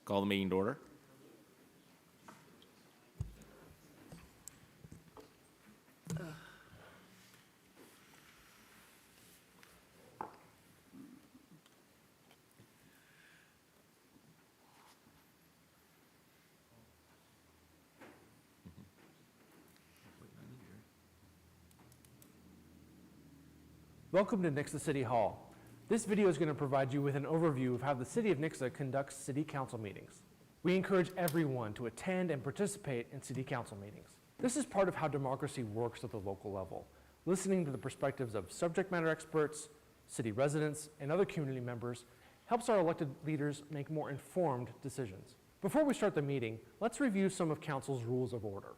Call the meeting to order. Welcome to Nixa City Hall. This video is going to provide you with an overview of how the City of Nixa conducts City Council meetings. We encourage everyone to attend and participate in City Council meetings. This is part of how democracy works at the local level, listening to the perspectives of subject matter experts, city residents, and other community members helps our elected leaders make more informed decisions. Before we start the meeting, let's review some of Council's rules of order.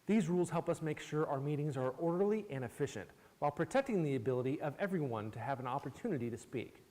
These rules help us make sure our meetings are orderly and efficient, while protecting the ability of everyone to have an opportunity to speak.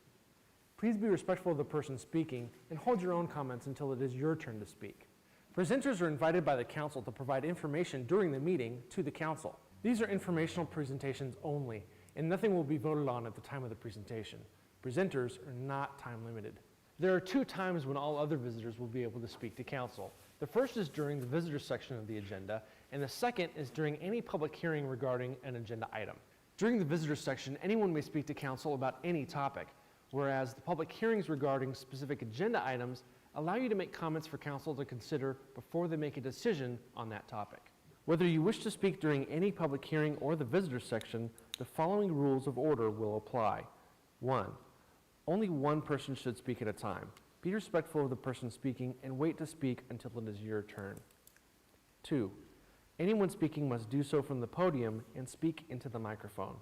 Please be respectful of the person speaking and hold your own comments until it is your turn to speak. Presenters are invited by the council to provide information during the meeting to the council. These are informational presentations only, and nothing will be voted on at the time of the presentation. Presenters are not time limited. There are 2 times when all other visitors will be able to speak to council. The first is during the visitor section of the agenda, and the second is during any public hearing regarding an agenda item. During the visitor section, anyone may speak to council about any topic, whereas the public hearings regarding specific agenda items allow you to make comments for council to consider before they make a decision on that topic. Whether you wish to speak during any public hearing or the visitor section, the following rules of order will apply. 1. Only one person should speak at a time. Be respectful of the person speaking and wait to speak until it is your turn. 2. Anyone speaking must do so from the podium and speak into the microphone.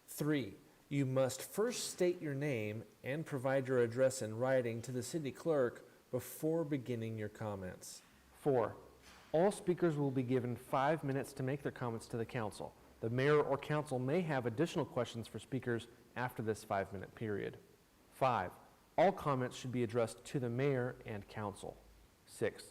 3. You must first state your name and provide your address in writing to the city clerk before beginning your comments. 4. All speakers will be given 5 minutes to make their comments to the council. The mayor or council may have additional questions for speakers after this 5-minute period. 5. All comments should be addressed to the mayor and council. 6.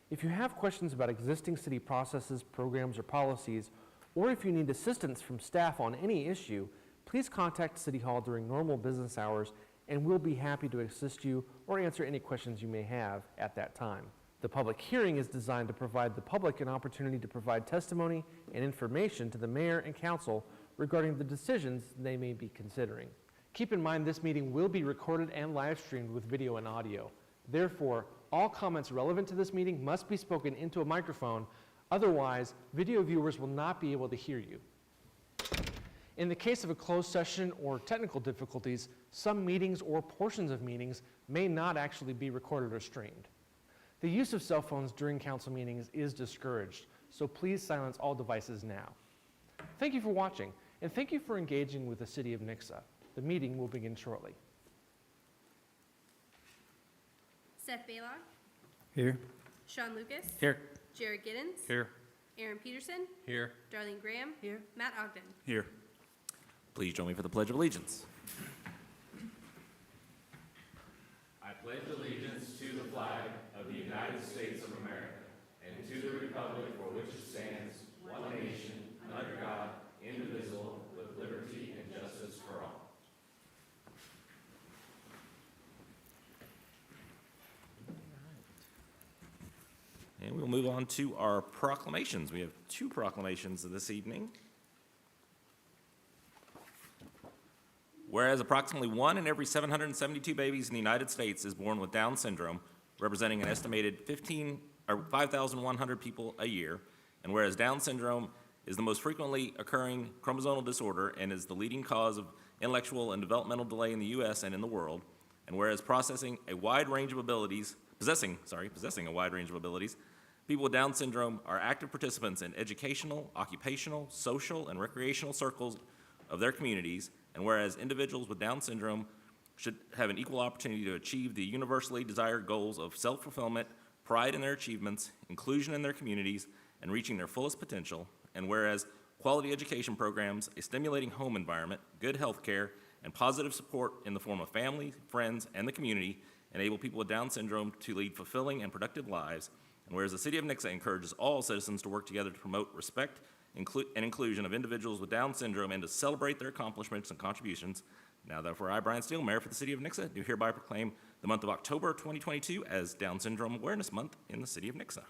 If you have questions about existing city processes, programs, or policies, or if you need assistance from staff on any issue, please contact City Hall during normal business hours and we'll be happy to assist you or answer any questions you may have at that time. The public hearing is designed to provide the public an opportunity to provide testimony and information to the mayor and council regarding the decisions they may be considering. Keep in mind this meeting will be recorded and live streamed with video and audio. Therefore, all comments relevant to this meeting must be spoken into a microphone, otherwise video viewers will not be able to hear you. In the case of a closed session or technical difficulties, some meetings or portions of meetings may not actually be recorded or streamed. The use of cell phones during council meetings is discouraged, so please silence all devices now. Thank you for watching, and thank you for engaging with the City of Nixa. The meeting will begin shortly. Seth Baylock. Here. Sean Lucas. Here. Jared Giddens. Here. Aaron Peterson. Here. Darlene Graham. Here. Matt Ogden. Here. Please join me for the Pledge of Allegiance. I pledge allegiance to the flag of the United States of America and to the republic for which it stands, one nation, under God, indivisible, with liberty and justice for all. And we'll move on to our proclamations. We have 2 proclamations this evening. Whereas approximately 1 in every 772 babies in the United States is born with Down syndrome, representing an estimated 5,100 people a year, and whereas Down syndrome is the most frequently occurring chromosomal disorder and is the leading cause of intellectual and developmental delay in the U.S. and in the world, and whereas possessing a wide range of abilities, people with Down syndrome are active participants in educational, occupational, social, and recreational circles of their communities, and whereas individuals with Down syndrome should have an equal opportunity to achieve the universally desired goals of self-fulfillment, pride in their achievements, inclusion in their communities, and reaching their fullest potential, and whereas quality education programs, a stimulating home environment, good health care, and positive support in the form of family, friends, and the community enable people with Down syndrome to lead fulfilling and productive lives, and whereas the City of Nixa encourages all citizens to work together to promote respect and inclusion of individuals with Down syndrome and to celebrate their accomplishments and contributions, now therefore I, Brian Steele, Mayor for the City of Nixa, do hereby proclaim the month of October 2022 as Down Syndrome Awareness Month in the city of Nixa.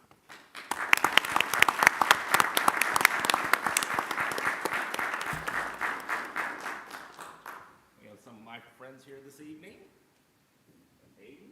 We have some of my friends here this evening. Aiden.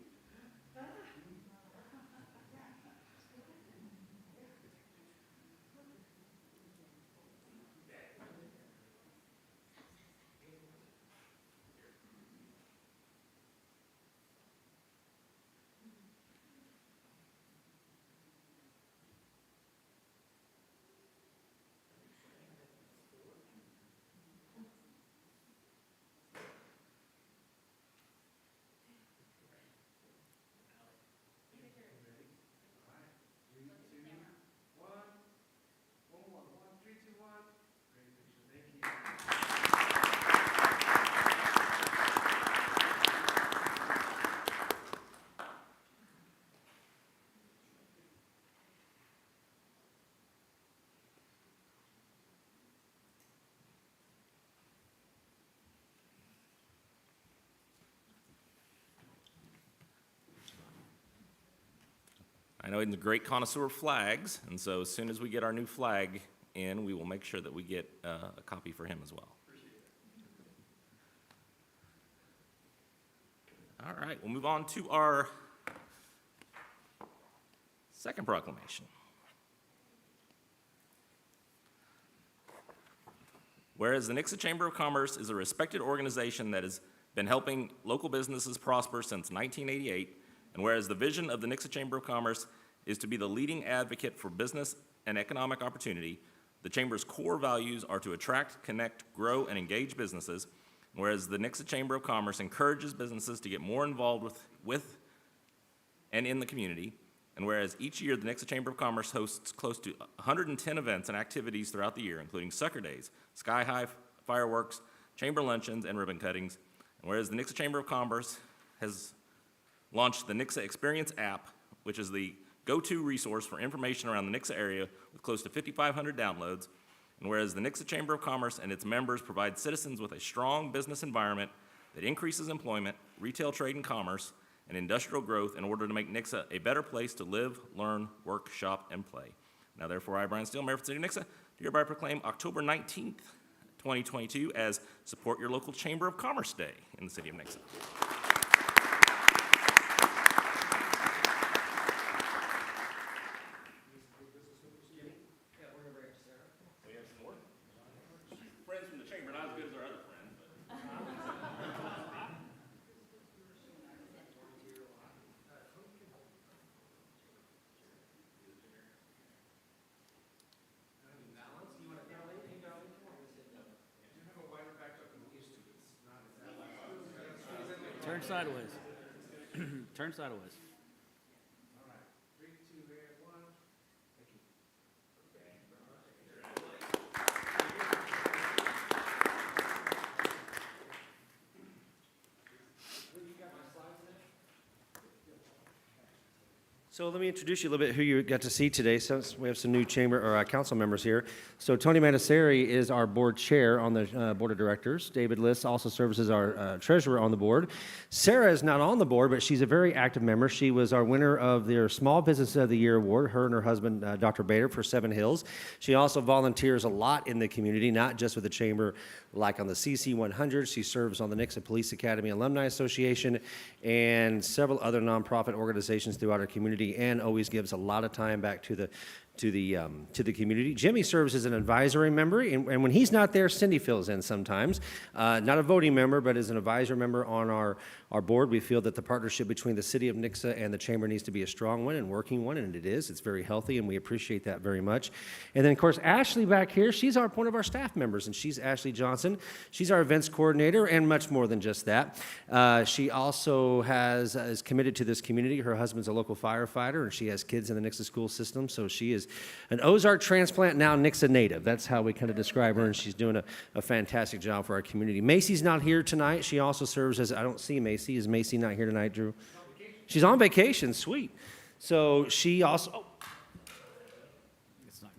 I know Aiden's a great connoisseur of flags, and so as soon as we get our new flag in, we will make sure that we get a copy for him as well. All right, we'll move on to our second proclamation. Whereas the Nixa Chamber of Commerce is a respected organization that has been helping local businesses prosper since 1988, and whereas the vision of the Nixa Chamber of Commerce is to be the leading advocate for business and economic opportunity, the Chamber's core values are to attract, connect, grow, and engage businesses, and whereas the Nixa Chamber of Commerce encourages businesses to get more involved with and in the community, and whereas each year the Nixa Chamber of Commerce hosts close to 110 events and activities throughout the year, including Sucker Days, Sky High fireworks, chamber luncheons, and ribbon cuttings, and whereas the Nixa Chamber of Commerce has launched the Nixa Experience app, which is the go-to resource for information around the Nixa area with close to 5,500 downloads, and whereas the Nixa Chamber of Commerce and its members provide citizens with a strong business environment that increases employment, retail trade and commerce, and industrial growth in order to make Nixa a better place to live, learn, work, shop, and play. Now therefore, I, Brian Steele, Mayor for the City of Nixa, do hereby proclaim October 19th, 2022 as Support Your Local Chamber of Commerce Day in the City of Nixa. Friends from the chamber, not as good as our other friends, but. Turn sideways. Turn sideways. So let me introduce you a little bit who you got to see today, since we have some new chamber or council members here. So Tony Manasseri is our board chair on the board of directors. David Liss also serves as our treasurer on the board. Sarah is not on the board, but she's a very active member. She was our winner of their Small Business of the Year award, her and her husband, Dr. Bader, for Seven Hills. She also volunteers a lot in the community, not just with the chamber, like on the CC 100. She serves on the Nixa Police Academy Alumni Association and several other nonprofit organizations throughout our community, and always gives a lot of time back to the community. Jimmy serves as an advisory member, and when he's not there, Cindy fills in sometimes. Not a voting member, but as an advisory member on our board. We feel that the partnership between the city of Nixa and the chamber needs to be a strong one and working one, and it is. It's very healthy, and we appreciate that very much. And then, of course, Ashley back here, she's one of our staff members, and she's Ashley Johnson. She's our events coordinator, and much more than just that. She also is committed to this community. Her husband's a local firefighter, and she has kids in the Nixa school system, so she is an Ozark transplant, now Nixa native. That's how we kind of describe her, and she's doing a fantastic job for our community. Macy's not here tonight. She also serves as, I don't see Macy. Is Macy not here tonight, Drew? She's on vacation. Sweet. So she also, It's not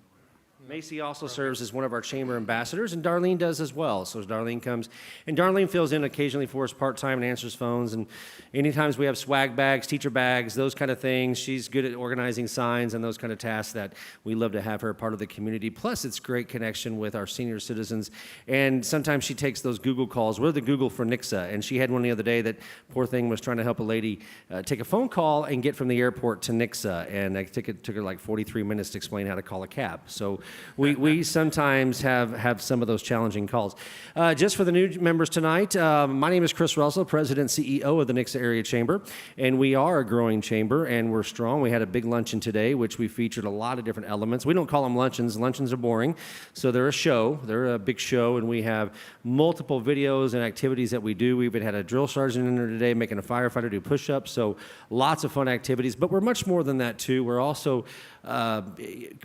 going Macy also serves as one of our chamber ambassadors, and Darlene does as well. So Darlene comes, and Darlene fills in occasionally for us part-time and answers phones. And anytime we have swag bags, teacher bags, those kind of things, she's good at organizing signs and those kind of tasks that we love to have her part of the community. Plus, it's great connection with our senior citizens. And sometimes she takes those Google calls. We're the Google for Nixa, and she had one the other day that poor thing was trying to help a lady take a phone call and get from the airport to Nixa, and it took her like 43 minutes to explain how to call a cab. So we sometimes have some of those challenging calls. Just for the new members tonight, my name is Chris Russell, President CEO of the Nixa Area Chamber, and we are a growing chamber, and we're strong. We had a big luncheon today, which we featured a lot of different elements. We don't call them luncheons. Luncheons are boring, so they're a show. They're a big show, and we have multiple videos and activities that we do. We even had a drill sergeant in there today making a firefighter do push-ups, so lots of fun activities. But we're much more than that, too. We're also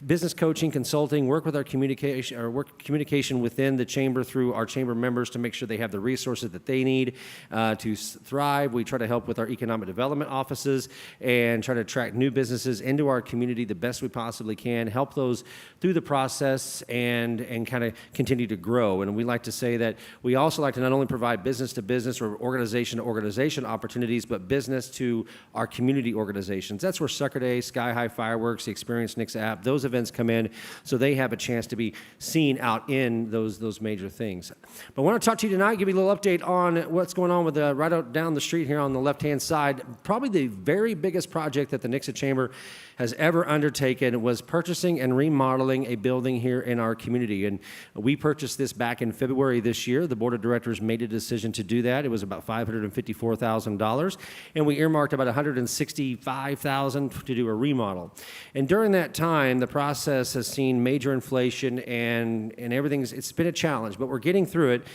business coaching, consulting, work with our communication within the chamber through our chamber members to make sure they have the resources that they need to thrive. We try to help with our economic development offices and try to attract new businesses into our community the best we possibly can, help those through the process and kind of continue to grow. And we like to say that we also like to not only provide business to business or organization to organization opportunities, but business to our community organizations. That's where Sucker Day, Sky High Fireworks, the Experience Nixa app, those events come in so they have a chance to be seen out in those major things. But I want to talk to you tonight, give you a little update on what's going on with right out down the street here on the left-hand side. Probably the very biggest project that the Nixa Chamber has ever undertaken was purchasing and remodeling a building here in our community. And we purchased this back in February this year. The board of directors made a decision to do that. It was about $554,000, and we earmarked about $165,000 to do a remodel. And during that time, the process has seen major inflation and it's been a challenge, but we're getting through it.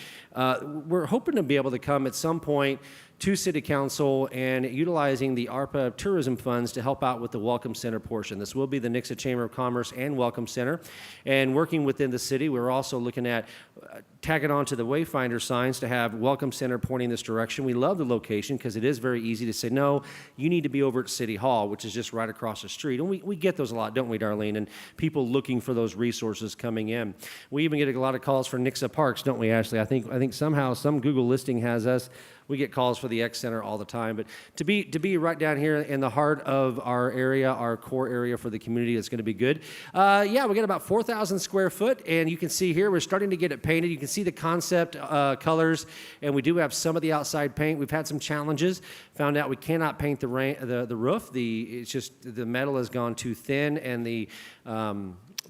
We're hoping to be able to come at some point to City Council and utilizing the ARPA tourism funds to help out with the Welcome Center portion. This will be the Nixa Chamber of Commerce and Welcome Center. And working within the city, we're also looking at tagging on to the Wayfinder signs to have Welcome Center pointing this direction. We love the location because it is very easy to say, no, you need to be over at City Hall, which is just right across the street. And we get those a lot, don't we, Darlene? And people looking for those resources coming in. We even get a lot of calls for Nixa Parks, don't we, Ashley? I think somehow some Google listing has us. We get calls for the X Center all the time, but to be right down here in the heart of our area, our core area for the community, it's going to be good. Yeah, we got about 4,000 square foot, and you can see here we're starting to get it painted. You can see the concept colors, and we do have some of the outside paint. We've had some challenges. Found out we cannot paint the roof. It's just the metal has gone too thin, and the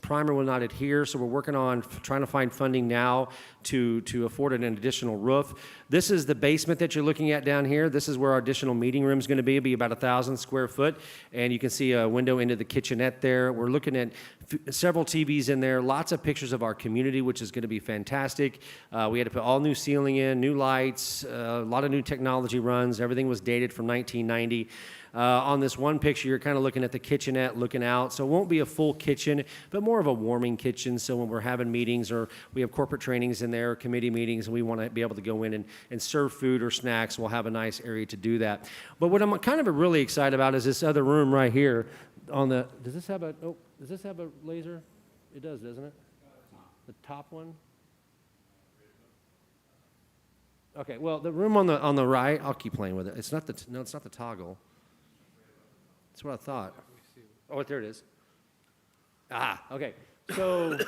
primer will not adhere, so we're working on trying to find funding now to afford an additional roof. This is the basement that you're looking at down here. This is where our additional meeting room is going to be. It'll be about 1,000 square foot, and you can see a window into the kitchenette there. We're looking at several TVs in there, lots of pictures of our community, which is going to be fantastic. We had to put all new ceiling in, new lights, a lot of new technology runs. Everything was dated from 1990. On this one picture, you're kind of looking at the kitchenette, looking out. So it won't be a full kitchen, but more of a warming kitchen. So when we're having meetings or we have corporate trainings in there, committee meetings, and we want to be able to go in and serve food or snacks, we'll have a nice area to do that. But what I'm kind of really excited about is this other room right here. Does this have a laser? It does, doesn't it? The top one? Okay, well, the room on the right, I'll keep playing with it. It's not the toggle. That's what I thought. Oh, there it is. Okay. So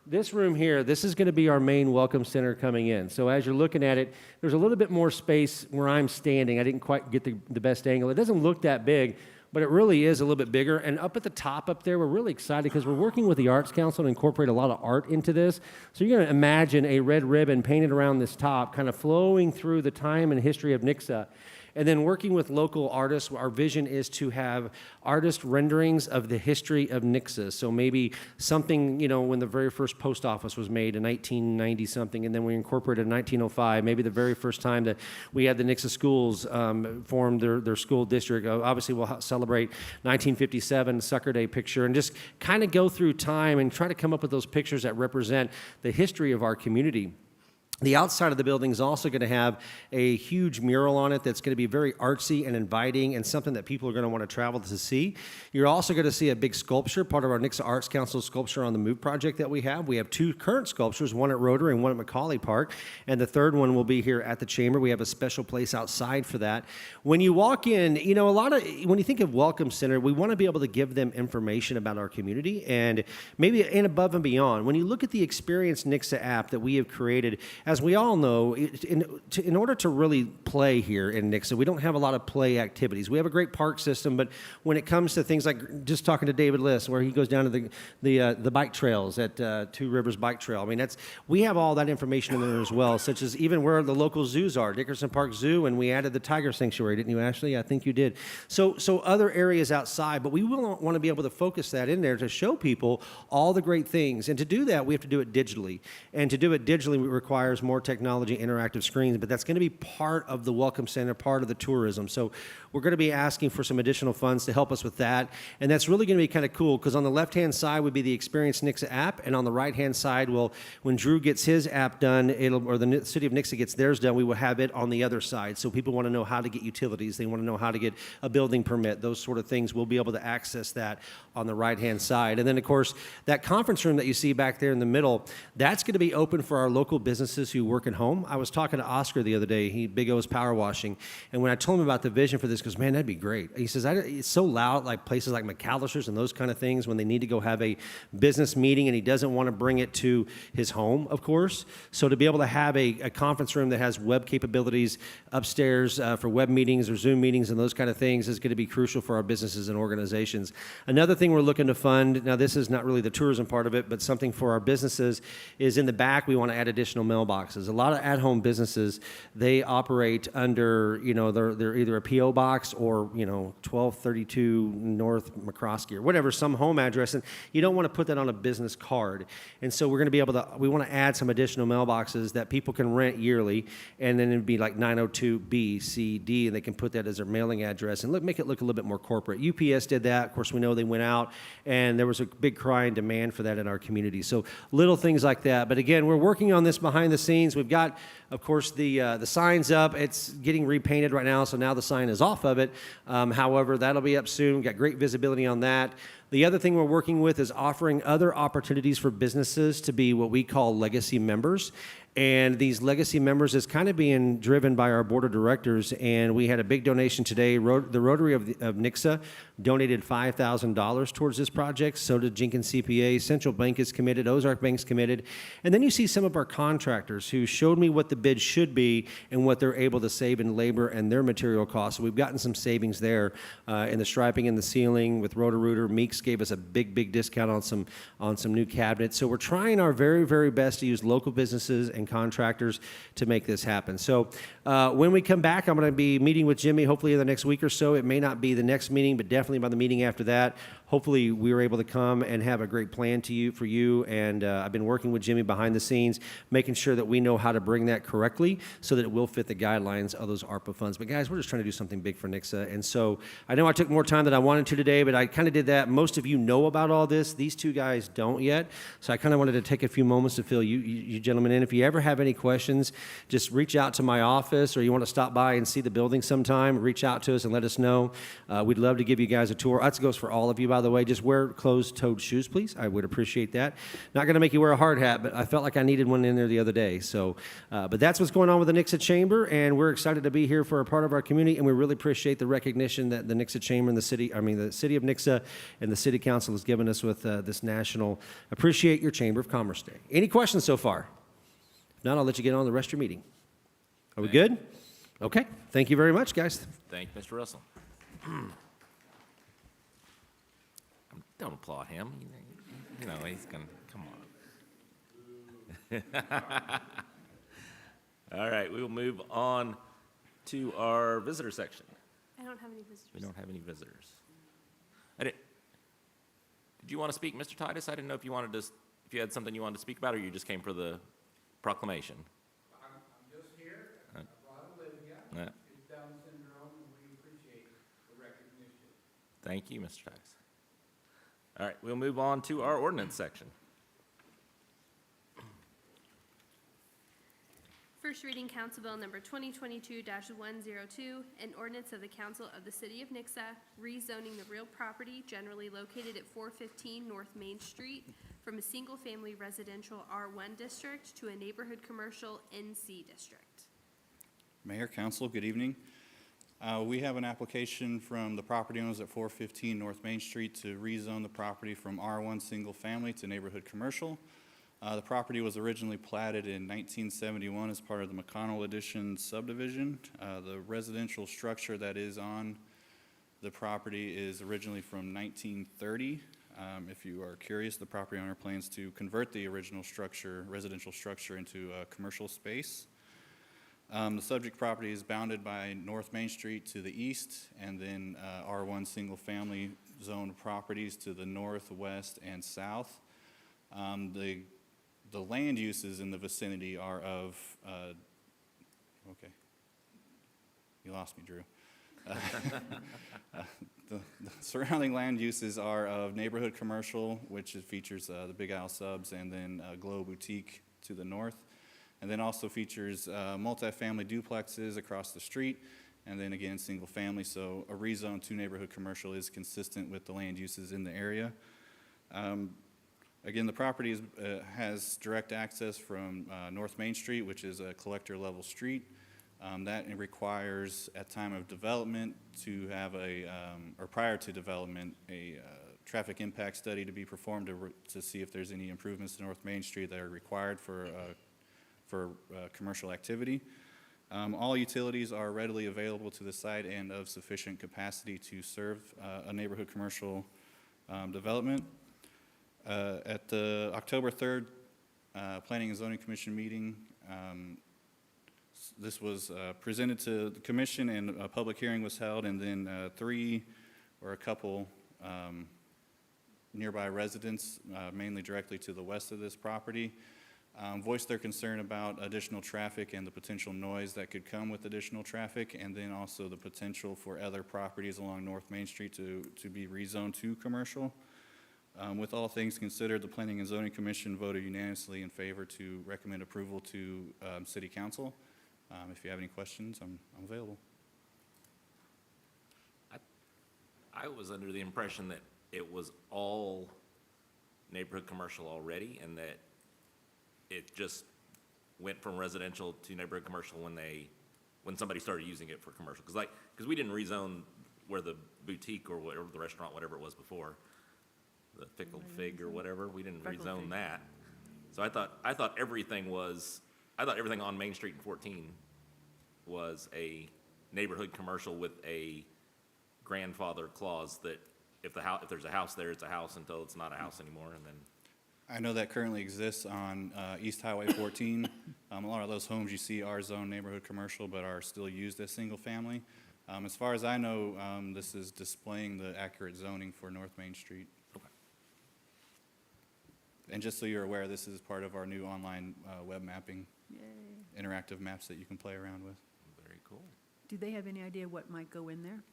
this room here, this is going to be our main Welcome Center coming in. So as you're looking at it, there's a little bit more space where I'm standing. I didn't quite get the best angle. It doesn't look that big, but it really is a little bit bigger. And up at the top up there, we're really excited because we're working with the Arts Council to incorporate a lot of art into this. So you're going to imagine a red ribbon painted around this top, kind of flowing through the time and history of Nixa. And then working with local artists, our vision is to have artist renderings of the history of Nixa. So maybe something, when the very first post office was made in 1990 something, and then we incorporated in 1905, maybe the very first time that we had the Nixa schools formed their school district. Obviously, we'll celebrate 1957 Sucker Day picture and just kind of go through time and try to come up with those pictures that represent the history of our community. The outside of the building is also going to have a huge mural on it that's going to be very artsy and inviting and something that people are going to want to travel to see. You're also going to see a big sculpture, part of our Nixa Arts Council sculpture on the Move project that we have. We have 2 current sculptures, one at Rotary and one at Macaulay Park, and the third one will be here at the Chamber. We have a special place outside for that. When you walk in, you know, when you think of Welcome Center, we want to be able to give them information about our community and maybe and above and beyond. When you look at the Experience Nixa app that we have created, as we all know, in order to really play here in Nixa, we don't have a lot of play activities. We have a great park system, but when it comes to things like just talking to David Liss, where he goes down to the bike trails at Two Rivers Bike Trail, I mean, we have all that information in there as well, such as even where the local zoos are, Dickerson Park Zoo, and we added the Tiger Sanctuary, didn't you, Ashley? I think you did. So other areas outside, but we will want to be able to focus that in there to show people all the great things. And to do that, we have to do it digitally. And to do it digitally requires more technology, interactive screens, but that's going to be part of the Welcome Center, part of the tourism. So we're going to be asking for some additional funds to help us with that. And that's really going to be kind of cool because on the left-hand side would be the Experience Nixa app, and on the right-hand side, well, when Drew gets his app done, or the City of Nixa gets theirs done, we will have it on the other side. So people want to know how to get utilities. They want to know how to get a building permit, those sort of things. We'll be able to access that on the right-hand side. And then, of course, that conference room that you see back there in the middle, that's going to be open for our local businesses who work at home. I was talking to Oscar the other day, Big O's Power Washing, and when I told him about the vision for this, he goes, man, that'd be great. He says, it's so loud, like places like McAllister's and those kind of things, when they need to go have a business meeting, and he doesn't want to bring it to his home, of course. So to be able to have a conference room that has web capabilities upstairs for web meetings or Zoom meetings and those kind of things is going to be crucial for our businesses and organizations. Another thing we're looking to fund, now this is not really the tourism part of it, but something for our businesses, is in the back we want to add additional mailboxes. A lot of at-home businesses, they operate under, you know, they're either a P.O. box or, you know, 1232 North McCroskey or whatever, some home address, and you don't want to put that on a business card. And so we're going to be able to, we want to add some additional mailboxes that people can rent yearly, and then it'd be like 902B, C, D, and they can put that as their mailing address and make it look a little bit more corporate. UPS did that. Of course, we know they went out, and there was a big cry and demand for that in our community. So little things like that. But again, we're working on this behind the scenes. We've got, of course, the sign's up. It's getting repainted right now, so now the sign is off of it. However, that'll be up soon. We've got great visibility on that. The other thing we're working with is offering other opportunities for businesses to be what we call legacy members. And these legacy members is kind of being driven by our board of directors. And we had a big donation today. The Rotary of Nixa donated $5,000 towards this project. So did Jenkins CPA. Central Bank is committed. Ozark Bank's committed. And then you see some of our contractors who showed me what the bid should be and what they're able to save in labor and their material costs. So we've gotten some savings there in the striping and the ceiling with Roto-Rooter. Meeks gave us a big discount on some new cabinets. So we're trying our very, very best to use local businesses and contractors to make this happen. So when we come back, I'm going to be meeting with Jimmy hopefully in the next week or so. It may not be the next meeting, but definitely by the meeting after that. Hopefully we were able to come and have a great plan for you. And I've been working with Jimmy behind the scenes, making sure that we know how to bring that correctly so that it will fit the guidelines of those ARPA funds. But guys, we're just trying to do something big for Nixa. And so I know I took more time than I wanted to today, but I kind of did that. Most of you know about all this. These two guys don't yet. So I kind of wanted to take a few moments to fill you gentlemen in. If you ever have any questions, just reach out to my office, or you want to stop by and see the building sometime, reach out to us and let us know. We'd love to give you guys a tour. That goes for all of you, by the way. Just wear closed-toed shoes, please. I would appreciate that. Not going to make you wear a hard hat, but I felt like I needed one in there the other day. So, but that's what's going on with the Nixa Chamber, and we're excited to be here for a part of our community, and we really appreciate the recognition that the Nixa Chamber and the City of Nixa and the City Council has given us with this national Appreciate Your Chamber of Commerce Day. Any questions so far? If not, I'll let you get on with the rest of your meeting. Are we good? Okay. Thank you very much, guys. Thank you, Mr. Russell. Don't applaud him. You know, he's going to, come on. All right, we will move on to our visitor section. I don't have any visitors. We don't have any visitors. Did you want to speak, Mr. Titus? I didn't know if you wanted to, if you had something you wanted to speak about, or you just came for the proclamation. I'm just here. I brought Olivia. Yeah. She's Down syndrome, and we appreciate the recognition. Thank you, Mr. Titus. All right, we'll move on to our ordinance section. First reading Council Bill number 2022-102, an ordinance of the Council of the City of Nixa, rezoning the real property generally located at 415 North Main Street from a single-family residential R1 district to a neighborhood commercial NC district. Mayor, Council, good evening. We have an application from the property owners at 415 North Main Street to rezone the property from R1 Single Family to neighborhood commercial. The property was originally platted in 1971 as part of the McConnell Addition subdivision. The residential structure that is on the property is originally from 1930. If you are curious, the property owner plans to convert the original structure, residential structure, into a commercial space. The subject property is bounded by North Main Street to the east, and then R1 single-family zoned properties to the north, west, and south. The land uses in the vicinity are of, okay, you lost me, Drew. The surrounding land uses are of neighborhood commercial, which features the Big Isle Subs, and then Glow Boutique to the north. And then also features multifamily duplexes across the street, and then again, single family. So a rezone to neighborhood commercial is consistent with the land uses in the area. Again, the property has direct access from North Main Street, which is a collector level street. That requires, at time of development, to have or prior to development, a traffic impact study to be performed to see if there's any improvements to North Main Street that are required for commercial activity. All utilities are readily available to the site and of sufficient capacity to serve a neighborhood commercial development. At the October 3rd Planning and Zoning Commission meeting, this was presented to the commission, and a public hearing was held, and then a couple nearby residents, mainly directly to the west of this property, voiced their concern about additional traffic and the potential noise that could come with additional traffic, and then also the potential for other properties along North Main Street to be rezoned to commercial. With all things considered, the Planning and Zoning Commission voted unanimously in favor to recommend approval to City Council. If you have any questions, I'm available. I was under the impression that it was all neighborhood commercial already, and that it just went from residential to neighborhood commercial when somebody started using it for commercial. Because we didn't rezone where the boutique or whatever, the restaurant, whatever it was before, the Pickled Fig or whatever, we didn't rezone that. So I thought everything on Main Street in 14 was a neighborhood commercial with a grandfather clause that if there's a house there, it's a house until it's not a house anymore, and then. I know that currently exists on East Highway 14. A lot of those homes you see are zoned neighborhood commercial, but are still used as single family. As far as I know, this is displaying the accurate zoning for North Main Street. Okay. And just so you're aware, this is part of our new online web mapping, interactive maps that you can play around with. Very cool. Do they have any idea what might go in there?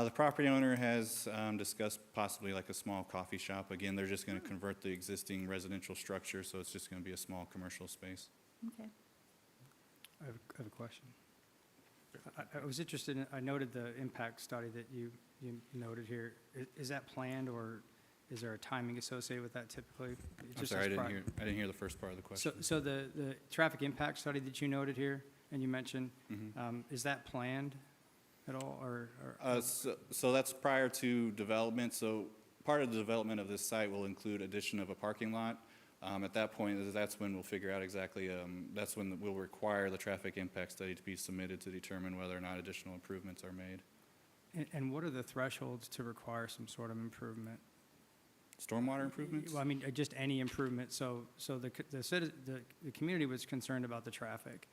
The property owner has discussed possibly like a small coffee shop. Again, they're just going to convert the existing residential structure, so it's just going to be a small commercial space. Okay. I have a question. I was interested in, I noted the impact study that you noted here. Is that planned, or is there a timing associated with that typically? It I'm just sorry, says I didn't hear the first part of the question. So the traffic impact study that you noted here and you mentioned, is that planned at all, or? So that's prior to development. So part of the development of this site will include addition of a parking lot. At that point, that's when we'll figure out exactly, that's when we'll require the traffic impact study to be submitted to determine whether or not additional improvements are made. And what are the thresholds to require some sort of improvement? Stormwater improvements? Well, I mean, just any improvement. So the community was concerned about the traffic.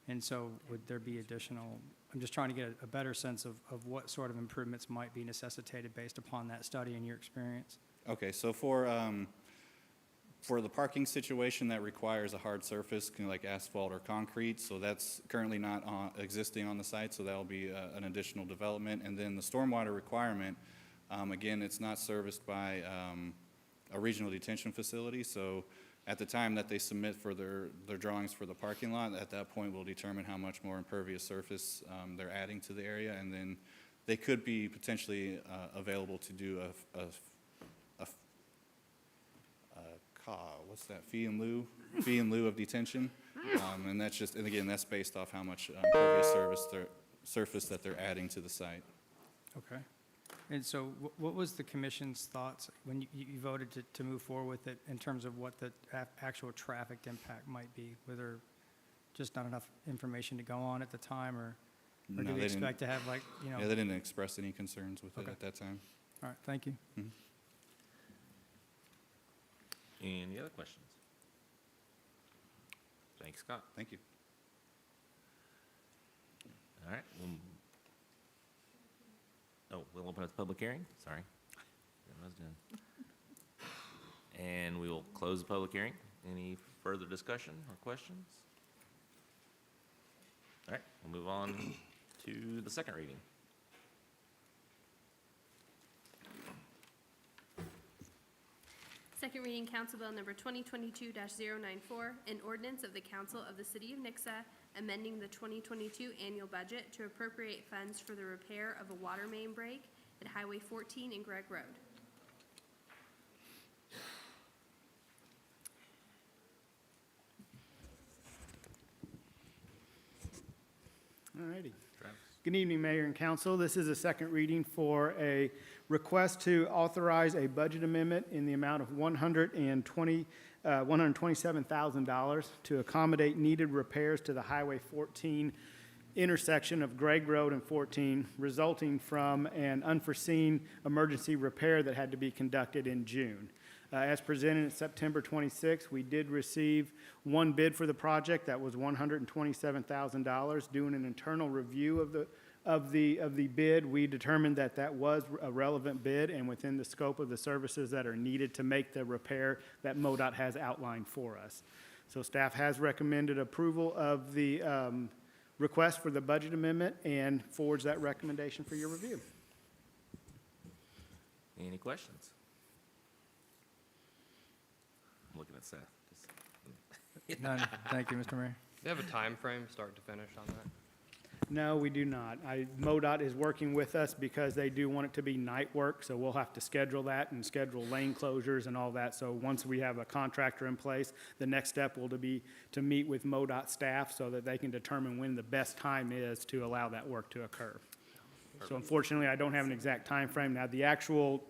And so would there be additional, I'm just trying to get a better sense of what sort of improvements might be necessitated based upon that study and your experience. Okay, so for the parking situation, that requires a hard surface, kind of like asphalt or concrete, so that's currently not existing on the site, so that'll be an additional development. And then the stormwater requirement, again, it's not serviced by a regional detention facility, so At the time that they submit for their drawings for the parking lot, at that point, we'll determine how much more impervious surface they're adding to the area, and then they could be potentially available to do what's that, fee in lieu of detention. And that's just, and again, that's based off how much impervious surface that they're adding to the site. Okay. And so what was the commission's thoughts when you voted to move forward with it in terms of what the actual traffic impact might be? Was there just not enough information to go on at the time, or No, do they we didn't- expect to have like, Yeah, they didn't express any concerns with it Okay. at that time. All right, thank you. Any other questions? Thanks, Scott. Thank you. All right. We'll open up the public hearing. Sorry. What I was doing. And we will close the public hearing. Any further discussion or questions? All right, we'll move on to the second reading. Second reading, Council Bill number 2022-094, an ordinance of the Council of the City of Nixa amending the 2022 annual budget to appropriate funds for the repair of a water main break at Highway 14 and Gregg Road. All righty. Travis? Good evening, Mayor and Council. This is a second reading for a request to authorize a budget amendment in the amount of $127,000 to accommodate needed repairs to the Highway 14 intersection of Gregg Road and 14, resulting from an unforeseen emergency repair that had to be conducted in June. As presented in September 26, we did receive one bid for the project. That was $127,000. Doing an internal review of the bid, we determined that that was a relevant bid and within the scope of the services that are needed to make the repair that MoDOT has outlined for us. So staff has recommended approval of the request for the budget amendment and forwards that recommendation for your review. Any questions? I'm looking at Seth. None. Thank you, Mr. Mayor. Do you have a time frame, start to finish on that? No, we do not. MoDOT is working with us because they do want it to be night work, so we'll have to schedule that and schedule lane closures and all that. So once we have a contractor in place, the next step will be to meet with MoDOT staff so that they can determine when the best time is to allow that work to occur. So unfortunately, I don't have an exact time frame. Now, the actual,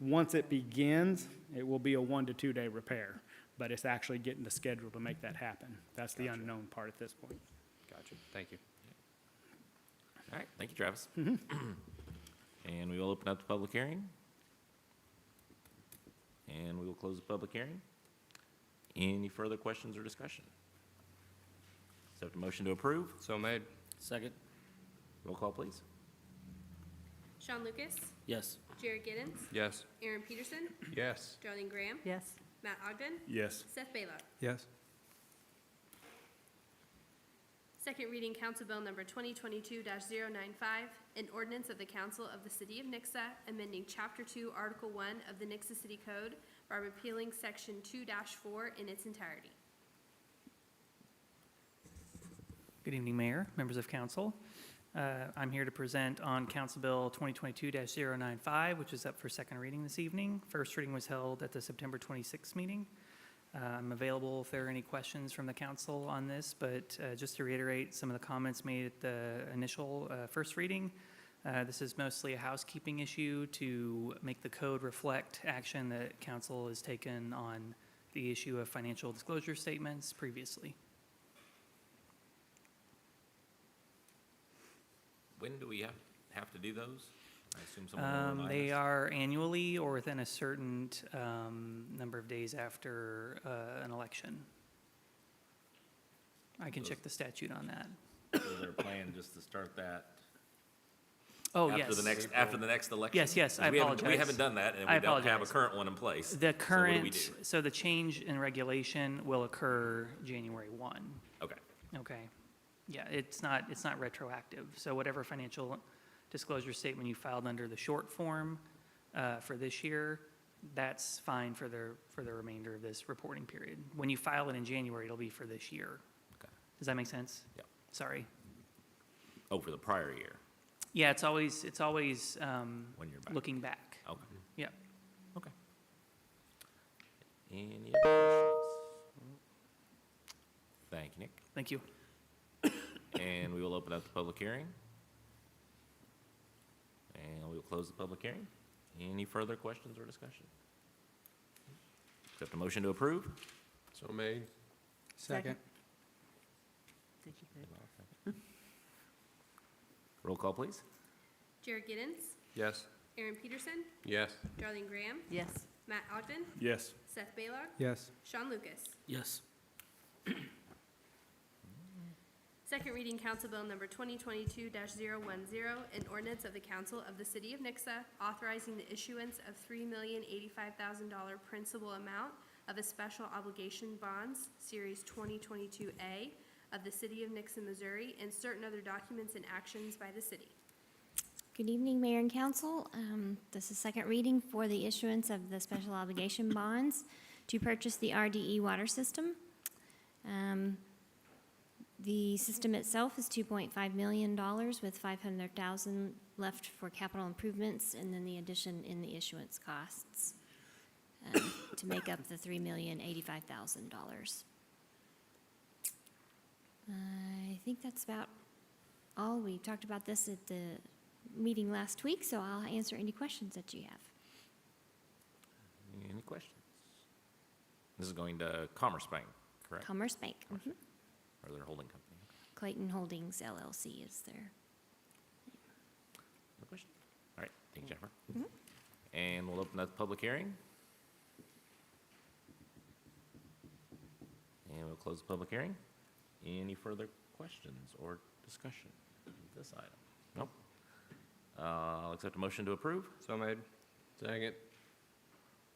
once it begins, it will be a 1 to 2 day repair, but it's actually getting the schedule to make that happen. That's the unknown part at this point. Gotcha, thank you. All right, thank you, Travis. And we will open up the public hearing. And we will close the public hearing. Any further questions or discussion? Accept a motion to approve. So made. Second? Roll call, please. Sean Lucas, Yes. Jared Giddens, Yes. Aaron Peterson, Yes. Darlene Graham, Yes. Matt Ogden, Yes. Seth Baylock. Yes. Second reading, Council Bill number 2022-095, an ordinance of the Council of the City of Nixa amending Chapter 2, Article 1 of the Nixa City Code by repealing Section 2-4 in its entirety. Good evening, Mayor, members of council. I'm here to present on Council Bill 2022-095, which is up for second reading this evening. First reading was held at the September 26th meeting. I'm available if there are any questions from the council on this, but just to reiterate some of the comments made at the initial first reading, this is mostly a housekeeping issue to make the code reflect action that council has taken on the issue of financial disclosure statements previously. When do we have to do those? I assume someone will remind They us. are annually or within a certain number of days after an election. I can check the statute on that. Is there a plan just to start that Oh, after yes. the next election? Yes, yes, I We haven't apologize. done that, and I we don't have a apologize. current one in place. The So what do we current, do? so the change in regulation will occur January 1. Okay. Okay. Yeah, it's not retroactive. So whatever financial disclosure statement you filed under the short form for this year that's fine for the remainder of this reporting period. When you file it in January, it'll be for this year. Okay. Does that make sense? Yep. Sorry. Oh, for the prior year, Yeah, it's always when you're back. looking back. Okay. Yep. Okay. Any other questions? Thank you, Nick. Thank you. And we will open up the public hearing. And we will close the public hearing. Any further questions or discussion? Accept a motion to approve? So made. Second. Roll call, please. Jared Giddens, Yes. Aaron Peterson, Yes. Darlene Graham, Yes. Matt Ogden, Yes. Seth Baylog, Yes. Sean Lucas. Yes. Second reading Council Bill number 2022-010, an ordinance of the Council of the City of Nixa authorizing the issuance of $3,085,000 principal amount of a special obligation bonds, Series 2022A, of the City of Nixa, Missouri, and certain other documents and actions by the city. Good evening, Mayor and Council. This is second reading for the issuance of the special obligation bonds to purchase the RDE water system. The system itself is $2.5 million with $500,000 left for capital improvements, and then the addition in the issuance costs to make up the $3,085,000. I think that's about all. We talked about this at the meeting last week, so I'll answer any questions that you have. Any questions? This is going to Commerce Bank, correct? Commerce Bank. Mhm. Or their holding company? Clayton Holdings LLC is there. No question? All right, thank you, Jennifer. And we'll open up the public hearing. And we'll close the public hearing. Any further questions or discussion of this item? Nope. I'll accept a motion to approve. So made. Second.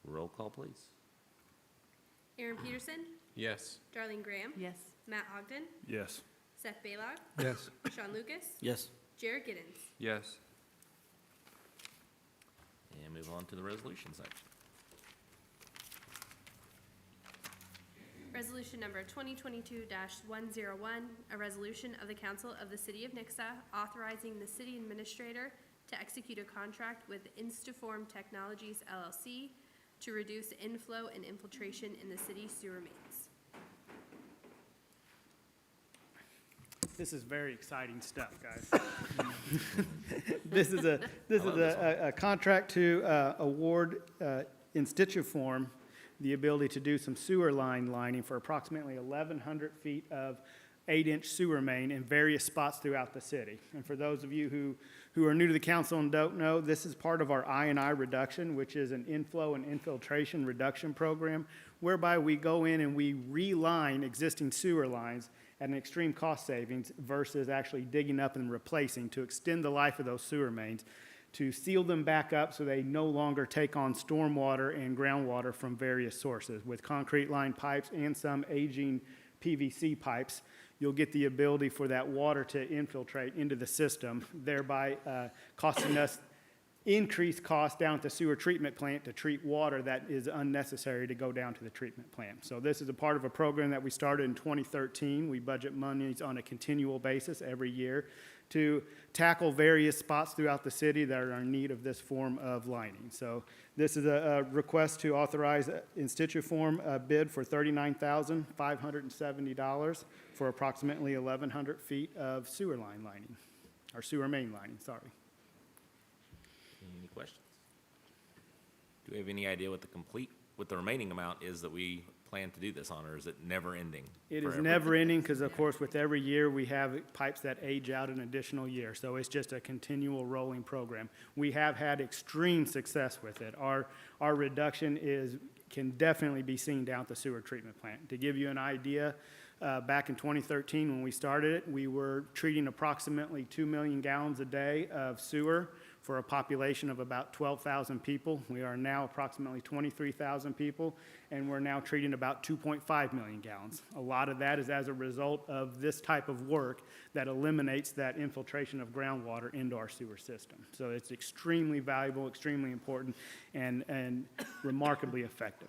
Roll call, please. Aaron Peterson, Yes. Darlene Graham, Yes. Matt Ogden, Yes. Seth Baylog, Yes. Sean Lucas, Yes. Jared Giddens. Yes. And move on to the resolution section. Resolution number 2022-101, a resolution of the Council of the City of Nixa authorizing the city administrator to execute a contract with Instaform Technologies LLC to reduce inflow and infiltration in the city sewer mains. This is very exciting stuff, guys. This is a contract to award Instaform the ability to do some sewer line lining for approximately 1,100 feet of 8-inch sewer main in various spots throughout the city. And for those of you who are new to the council and don't know, this is part of our I&I reduction, which is an inflow and infiltration reduction program, whereby we go in and we reline existing sewer lines at an extreme cost savings versus actually digging up and replacing to extend the life of those sewer mains, to seal them back up so they no longer take on stormwater and groundwater from various sources. With concrete lined pipes and some aging PVC pipes, you'll get the ability for that water to infiltrate into the system, thereby costing us increased cost down at the sewer treatment plant to treat water that is unnecessary to go down to the treatment plant. So this is a part of a program that we started in 2013. We budget monies on a continual basis every year to tackle various spots throughout the city that are in need of this form of lining. So this is a request to authorize Instaform a bid for $39,570 for approximately 1,100 feet of sewer line lining, or sewer main lining, sorry. Any questions? Do we have any idea what the remaining amount is that we plan to do this on, or is it never ending? It is forever? never ending because, of course, with every year, we have pipes that age out an additional year. So it's just a continual rolling program. We have had extreme success with it. Our reduction can definitely be seen down at the sewer treatment plant. To give you an idea, back in 2013, when we started it, we were treating approximately 2 million gallons a day of sewer for a population of about 12,000 people. We are now approximately 23,000 people, and we're now treating about 2.5 million gallons. A lot of that is as a result of this type of work that eliminates that infiltration of groundwater into our sewer system. So it's extremely valuable, extremely important, and remarkably effective.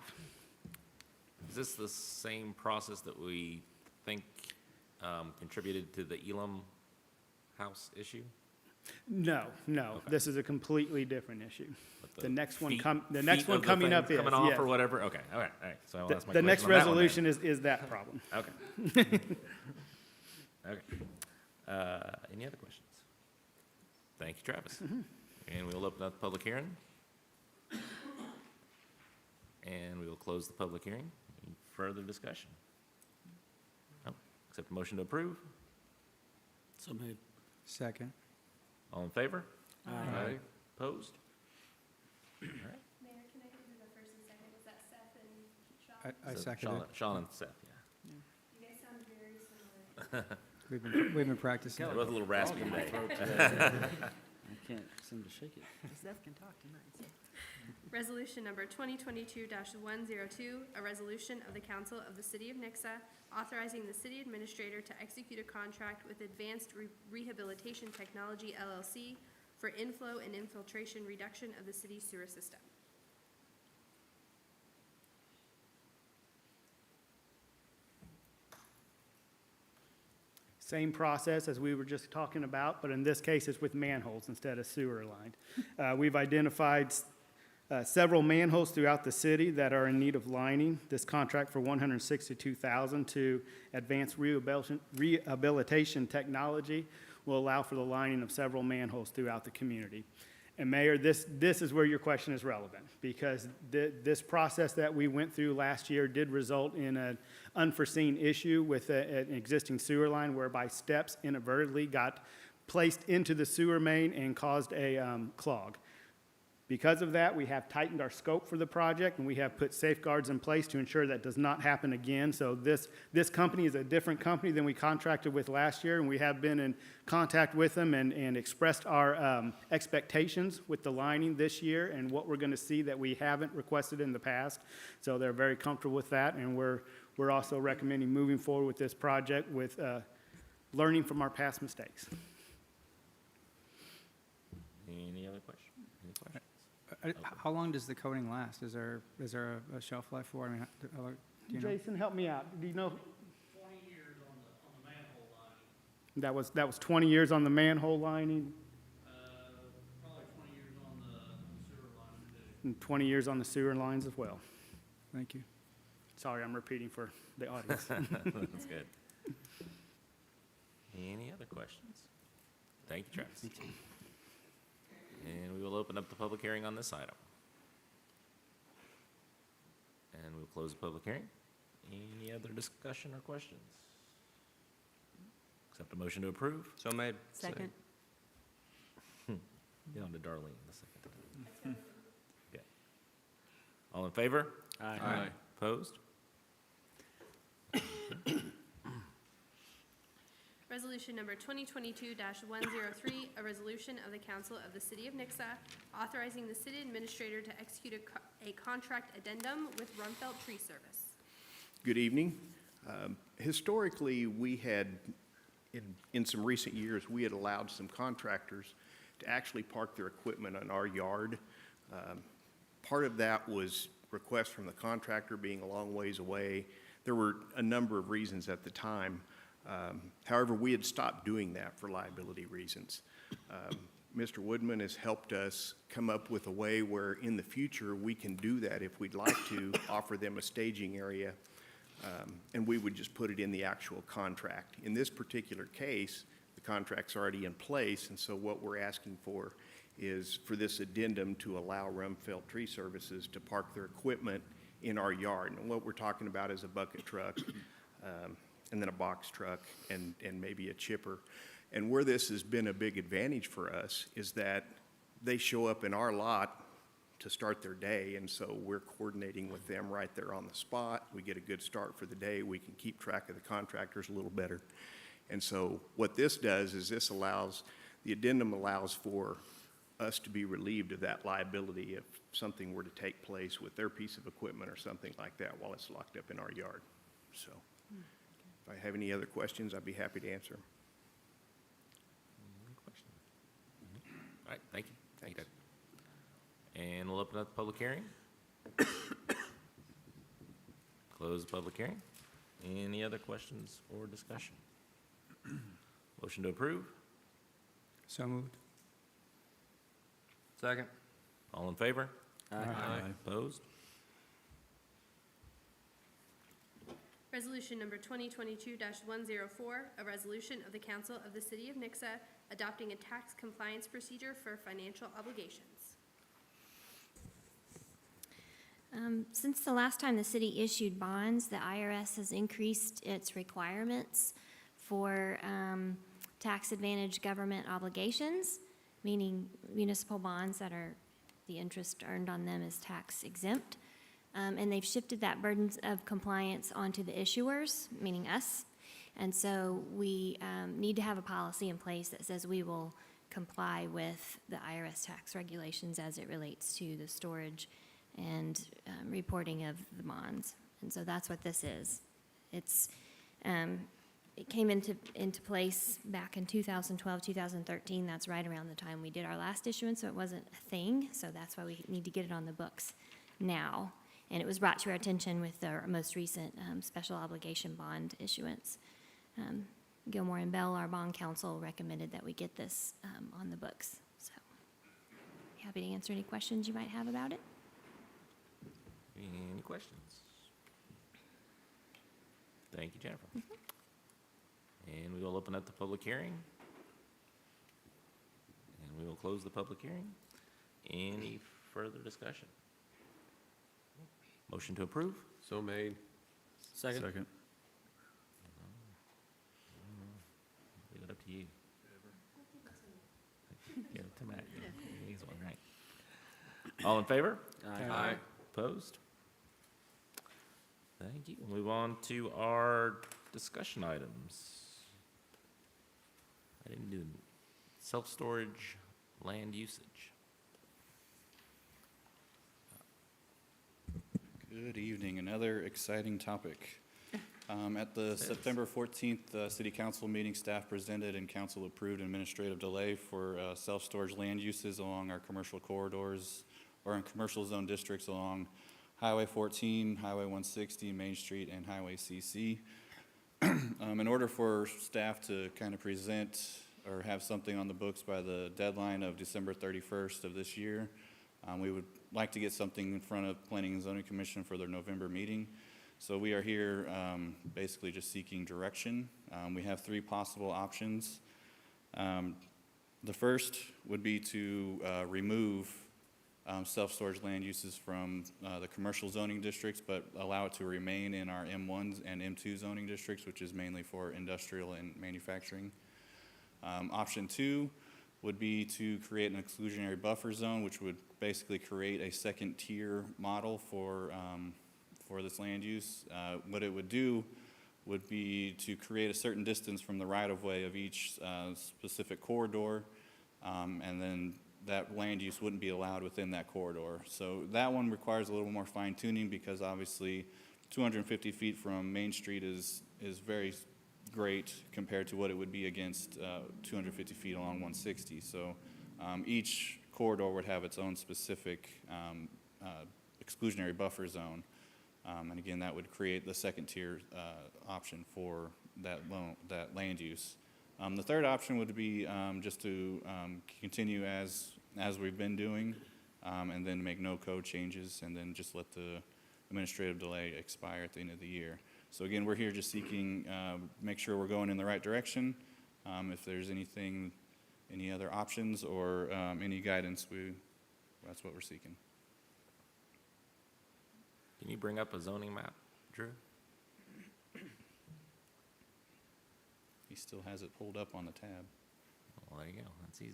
Is this the same process that we think contributed to the Elam House issue? No, no, Okay. this is a completely different issue. With The next one feet- coming feet of the coming thing up is, coming off yes. or whatever? Okay, all right. So that's my The question next on that one then. resolution is that problem. Okay. Okay. Any other questions? Thank you, Travis. And we will open up the public hearing. And we will close the public hearing. Any further discussion? No, accept a motion to approve. So made. Second. All in favor? Aye. Opposed? All right. Mayor, can I do the first and second? Was that Seth and Shaw? I So second it. Sean and Seth, yeah. You guys sound very similar. We've been practicing. They're both a little raspy today. I can't seem to shake it. Seth can talk tonight, so. Resolution number 2022-102, a resolution of the Council of the City of Nixa authorizing the city administrator to execute a contract with Advanced Rehabilitation Technology LLC for inflow and infiltration reduction of the city's sewer system. Same process as we were just talking about, but in this case, it's with manholes instead of sewer lined. We've identified several manholes throughout the city that are in need of lining. This contract for $162,000 to Advanced Rehabilitation Technology will allow for the lining of several manholes throughout the community. And Mayor, this is where your question is relevant, because this process that we went through last year did result in an unforeseen issue with an existing sewer line whereby steps inadvertently got placed into the sewer main and caused a clog. Because of that, we have tightened our scope for the project, and we have put safeguards in place to ensure that does not happen again. So this company is a different company than we contracted with last year, and we have been in contact with them and expressed our expectations with the lining this year and what we're going to see that we haven't requested in the past. So they're very comfortable with that, and we're also recommending moving forward with this project with learning from our past mistakes. Any other questions? Any questions? How long does the coating last? Is there a shelf life for it? I mean, do you know? Jason, help me out. Do you know? 20 years on the manhole lining. That was 20 years on the manhole lining Probably 20 years on the sewer lining too. and 20 years on the sewer lines as well. Thank you. Sorry, I'm repeating for the audience. That's good. Any other questions? Thank you, Travis. And we will open up the public hearing on this item. And we'll close the public hearing. Any other discussion or questions? Accept a motion to approve. So made. Second. Get on to Darlene in a second. Okay. All in favor? Aye. Opposed? Resolution number 2022-103, a resolution of the Council of the City of Nixa authorizing the city administrator to execute a contract addendum with Rumfelt Tree Service. Good evening. Historically, we had, in some recent years, we had allowed some contractors to actually park their equipment on our yard. Part of that was requests from the contractor being a long ways away. There were a number of reasons at the time. However, we had stopped doing that for liability reasons. Mr. Woodman has helped us come up with a way where in the future we can do that if we'd like to, offer them a staging area, and we would just put it in the actual contract. In this particular case, the contract's already in place, and so what we're asking for is for this addendum to allow Rumfelt Tree Services to park their equipment in our yard. And what we're talking about is a bucket truck, and then a box truck, and maybe a chipper. And where this has been a big advantage for us is that they show up in our lot to start their day, and so we're coordinating with them right there on the spot. We get a good start for the day. We can keep track of the contractors a little better. And so what this does is the addendum allows for us to be relieved of that liability if something were to take place with their piece of equipment or something like that while it's locked up in our yard. So if I have any other questions, I'd be happy to answer them. Any questions? All right, thank you. Thank you, Doug. And we'll open up the public hearing. Close the public hearing. Any other questions or discussion? Motion to approve? So moved. Second. All in favor? Aye. Opposed? Resolution number 2022-104, a resolution of the Council of the City of Nixa adopting a tax compliance procedure for financial obligations. Since the last time the city issued bonds, the IRS has increased its requirements for tax advantage government obligations, meaning municipal bonds that are, the interest earned on them is tax exempt. And they've shifted that burden of compliance onto the issuers, meaning us. And so we need to have a policy in place that says we will comply with the IRS tax regulations as it relates to the storage and reporting of the bonds. And so that's what this is. It's, it came into place back in 2012, 2013. That's right around the time we did our last issuance, so it wasn't a thing. So that's why we need to get it on the books now. And it was brought to our attention with our most recent special obligation bond issuance. Gilmore and Bell, our bond counsel, recommended that we get this on the books. So happy to answer any questions you might have about it. Any questions? Thank you, Jennifer. And we will open up the public hearing. And we will close the public hearing. Any further discussion? Motion to approve? So made. Second. Second. Leave it up to you. Give it to Matt. He's one, right? All in favor? Aye. Opposed? Thank you. We'll move on to our discussion items. I didn't do self-storage land usage. Good evening. Another exciting topic. At the September 14th City Council meeting, staff presented and council approved an administrative delay for self-storage land uses along our commercial corridors or in commercial zone districts along Highway 14, Highway 160, Main Street, and Highway CC. In order for staff to kind of present or have something on the books by the deadline of December 31st of this year, we would like to get something in front of Planning and Zoning Commission for their November meeting. So we are here basically just seeking direction. We have three possible options. The first would be to remove self-storage land uses from the commercial zoning districts, but allow it to remain in our M1 and M2 zoning districts, which is mainly for industrial and manufacturing. Option two would be to create an exclusionary buffer zone, which would basically create a second tier model for this land use. What it would do would be to create a certain distance from the right-of-way of each specific corridor, and then that land use wouldn't be allowed within that corridor. So that one requires a little more fine tuning because obviously 250 feet from Main Street is very great compared to what it would be against 250 feet along 160. So each corridor would have its own specific exclusionary buffer zone. And again, that would create the second tier option for that land use. The third option would be just to continue as we've been doing, and then make no code changes, and then just let the administrative delay expire at the end of the year. So again, we're here just seeking, make sure we're going in the right direction. If there's any other options or any guidance, that's what we're seeking. Can you bring up a zoning map, Drew? He still has it pulled up on the tab. Well, there you go. That's easy.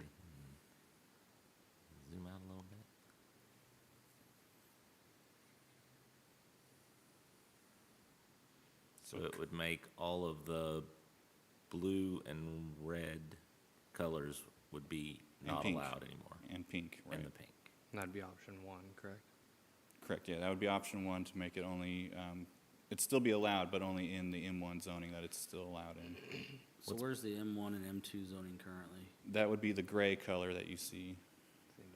Zoom out a little bit. So it would make all of the blue and red colors would be not pink. allowed anymore. And pink, right. And the pink. That'd be option one, correct? Correct, yeah, that would be option one to make it only, it'd still be allowed, but only in the M1 zoning that it's still allowed in. So where's the M1 and M2 zoning currently? That would be the gray color that you see,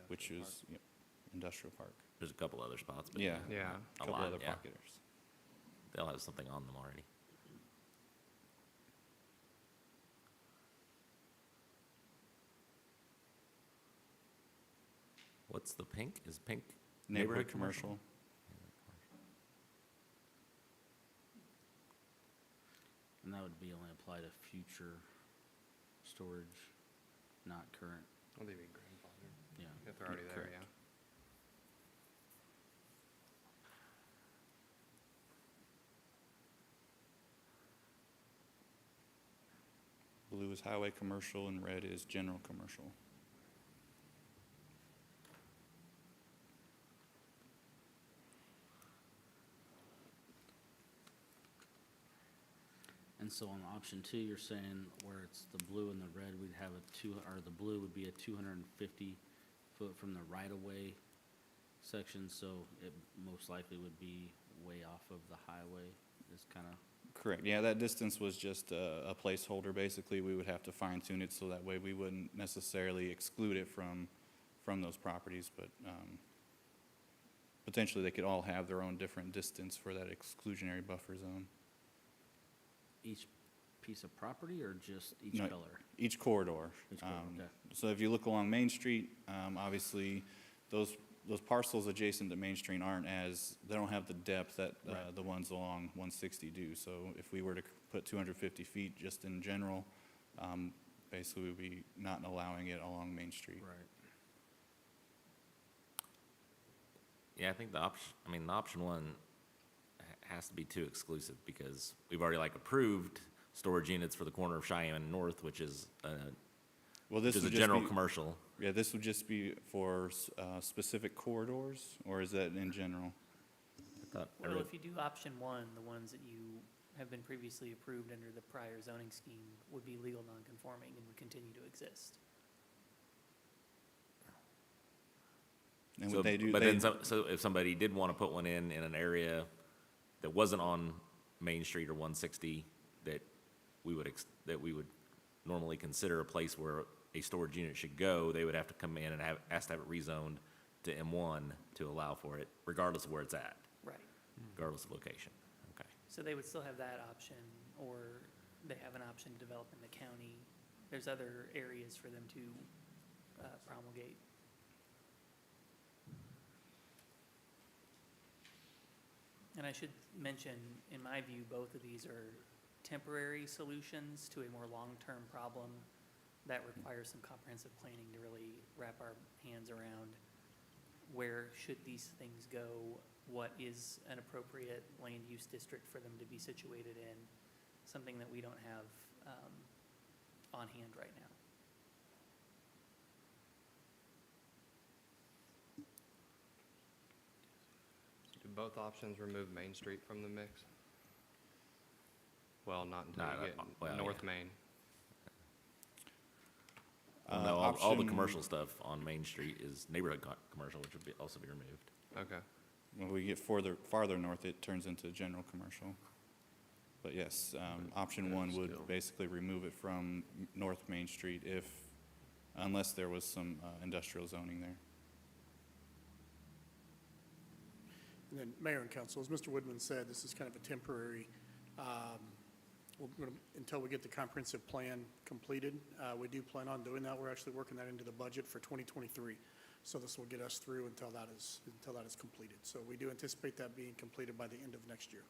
which is, yep, industrial park. There's a couple other spots, but Yeah. Yeah. A couple lot, other yeah. pocket areas. They'll have something on them already. What's the pink? Is pink Neighborhood commercial. And that would be only apply to future storage, not current, Well, they'd be grandfathered yeah. if they're already there, Correct. yeah. Blue is highway commercial and red is general commercial. And so on option two, you're saying where it's the blue and the red, we'd have or the blue would be a 250 foot from the right-of-way section, so it most likely would be way off of the highway, is kind of, Correct, yeah, that distance was just a placeholder, basically. We would have to fine tune it so that way we wouldn't necessarily exclude it from those properties, but potentially they could all have their own different distance for that exclusionary buffer zone. each piece of property or just each No, color? Each corridor. Each corridor, okay. So if you look along Main Street, obviously, those parcels adjacent to Main Street they don't have the depth that the ones along 160 do. So if we were to put 250 feet just in general, basically we'd be not allowing it along Main Street. Right. Yeah, I think the option one has to be too exclusive because we've already approved storage units for the corner of Cheyenne and North, which is Well, this a would general just be, commercial. yeah, this would just be for specific corridors, or is that in general? Well, if you do option one, the ones that you have been previously approved under the prior zoning scheme would be legal nonconforming and would continue to exist. And So, would they do? but then, so if somebody did want to put one in an area that wasn't on Main Street or 160, that we would normally consider a place where a storage unit should go, they would have to come in and ask to have it rezoned to M1 to allow for it, regardless of where it's at, Right. regardless of location. Okay. So they would still have that option, or they have an option to develop in the county. There's other areas for them to promulgate. And I should mention, in my view, both of these are temporary solutions to a more long-term problem that requires some comprehensive planning to really wrap our hands around where should these things go, what is an appropriate land use district for them to be situated in, something that we don't have on hand right now. Do both options remove Main Street from the mix? Well, not until No, you get well, North yeah. Main. Well, no, all the option- commercial stuff on Main Street is neighborhood commercial, which would also be removed. Okay. When we get farther north, it turns into general commercial. But yes, option one would basically remove it from North Main Street unless there was some industrial zoning there. And then, Mayor and Council, as Mr. Woodman said, this is kind of a temporary, until we get the comprehensive plan completed. We do plan on doing that. We're actually working that into the budget for 2023. So this will get us through until that is completed. So we do anticipate that being completed by the end of next year.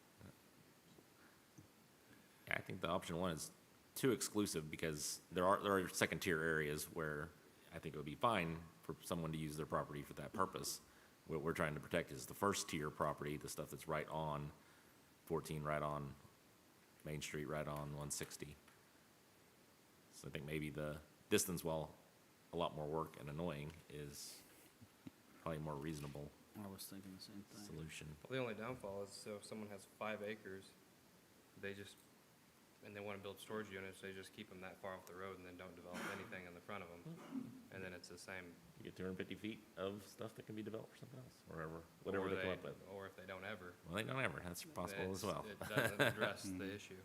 Yeah, I think the option one is too exclusive because there are second tier areas where I think it would be fine for someone to use their property for that purpose. What we're trying to protect is the first tier property, the stuff that's right on 14, right on Main Street, right on 160. So I think maybe the distance, while a lot more work and annoying, is probably a more reasonable I was thinking the same thing. solution. Well, the only downfall is, so if someone has 5 acres, they just and they want to build storage units, they just keep them that far off the road and then don't develop anything in the front of them. And then it's the same. You get 250 feet of stuff that can be developed for something else, whatever or they come up with. Or if they don't ever. Well, they don't ever, that's possible as well. It doesn't address the issue.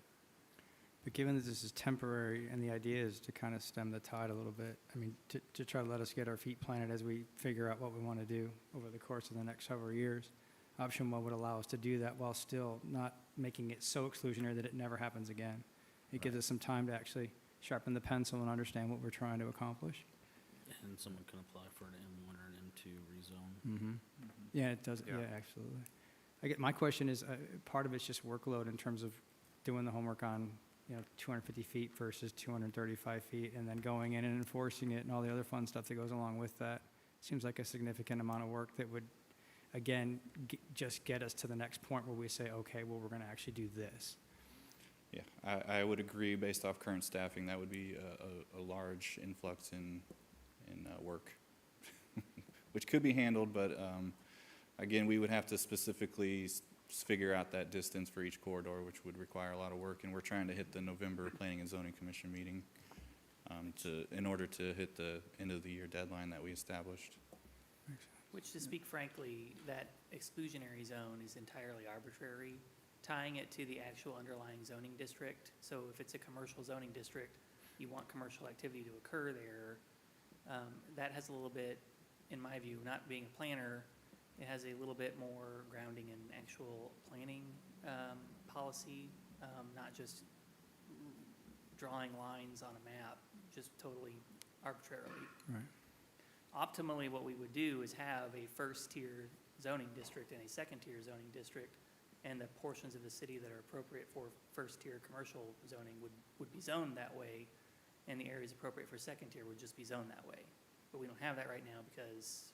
But given that this is temporary and the idea is to kind of stem the tide a little bit, I mean, to try to let us get our feet planted as we figure out what we want to do over the course of the next several years, option one would allow us to do that while still not making it so exclusionary that it never happens again. It gives us some time to actually sharpen the pencil and understand what we're trying to accomplish. And someone can apply for an M1 or an M2 rezone. Mm-hmm. Yeah, it does, yeah, absolutely. My question is, part of it's just workload in terms of doing the homework on, 250 feet versus 235 feet, and then going in and enforcing it and all the other fun stuff that goes along with that. Seems like a significant amount of work that would, again, just get us to the next point where we say, okay, well, we're going to actually do this. Yeah, I would agree, based off current staffing, that would be a large influx in work, which could be handled, but again, we would have to specifically figure out that distance for each corridor, which would require a lot of work, and we're trying to hit the November Planning and Zoning Commission meeting in order to hit the end of the year deadline that we established. Which, to speak frankly, that exclusionary zone is entirely arbitrary, tying it to the actual underlying zoning district. So if it's a commercial zoning district, you want commercial activity to occur there. That has a little bit, in my view, not being a planner, it has a little bit more grounding in actual planning policy, not just drawing lines on a map, just totally arbitrarily. Right. Optimally, what we would do is have a first-tier zoning district and a second-tier zoning district, and the portions of the city that are appropriate for first-tier commercial zoning would be zoned that way, and the areas appropriate for second-tier would just be zoned that way. But we don't have that right now because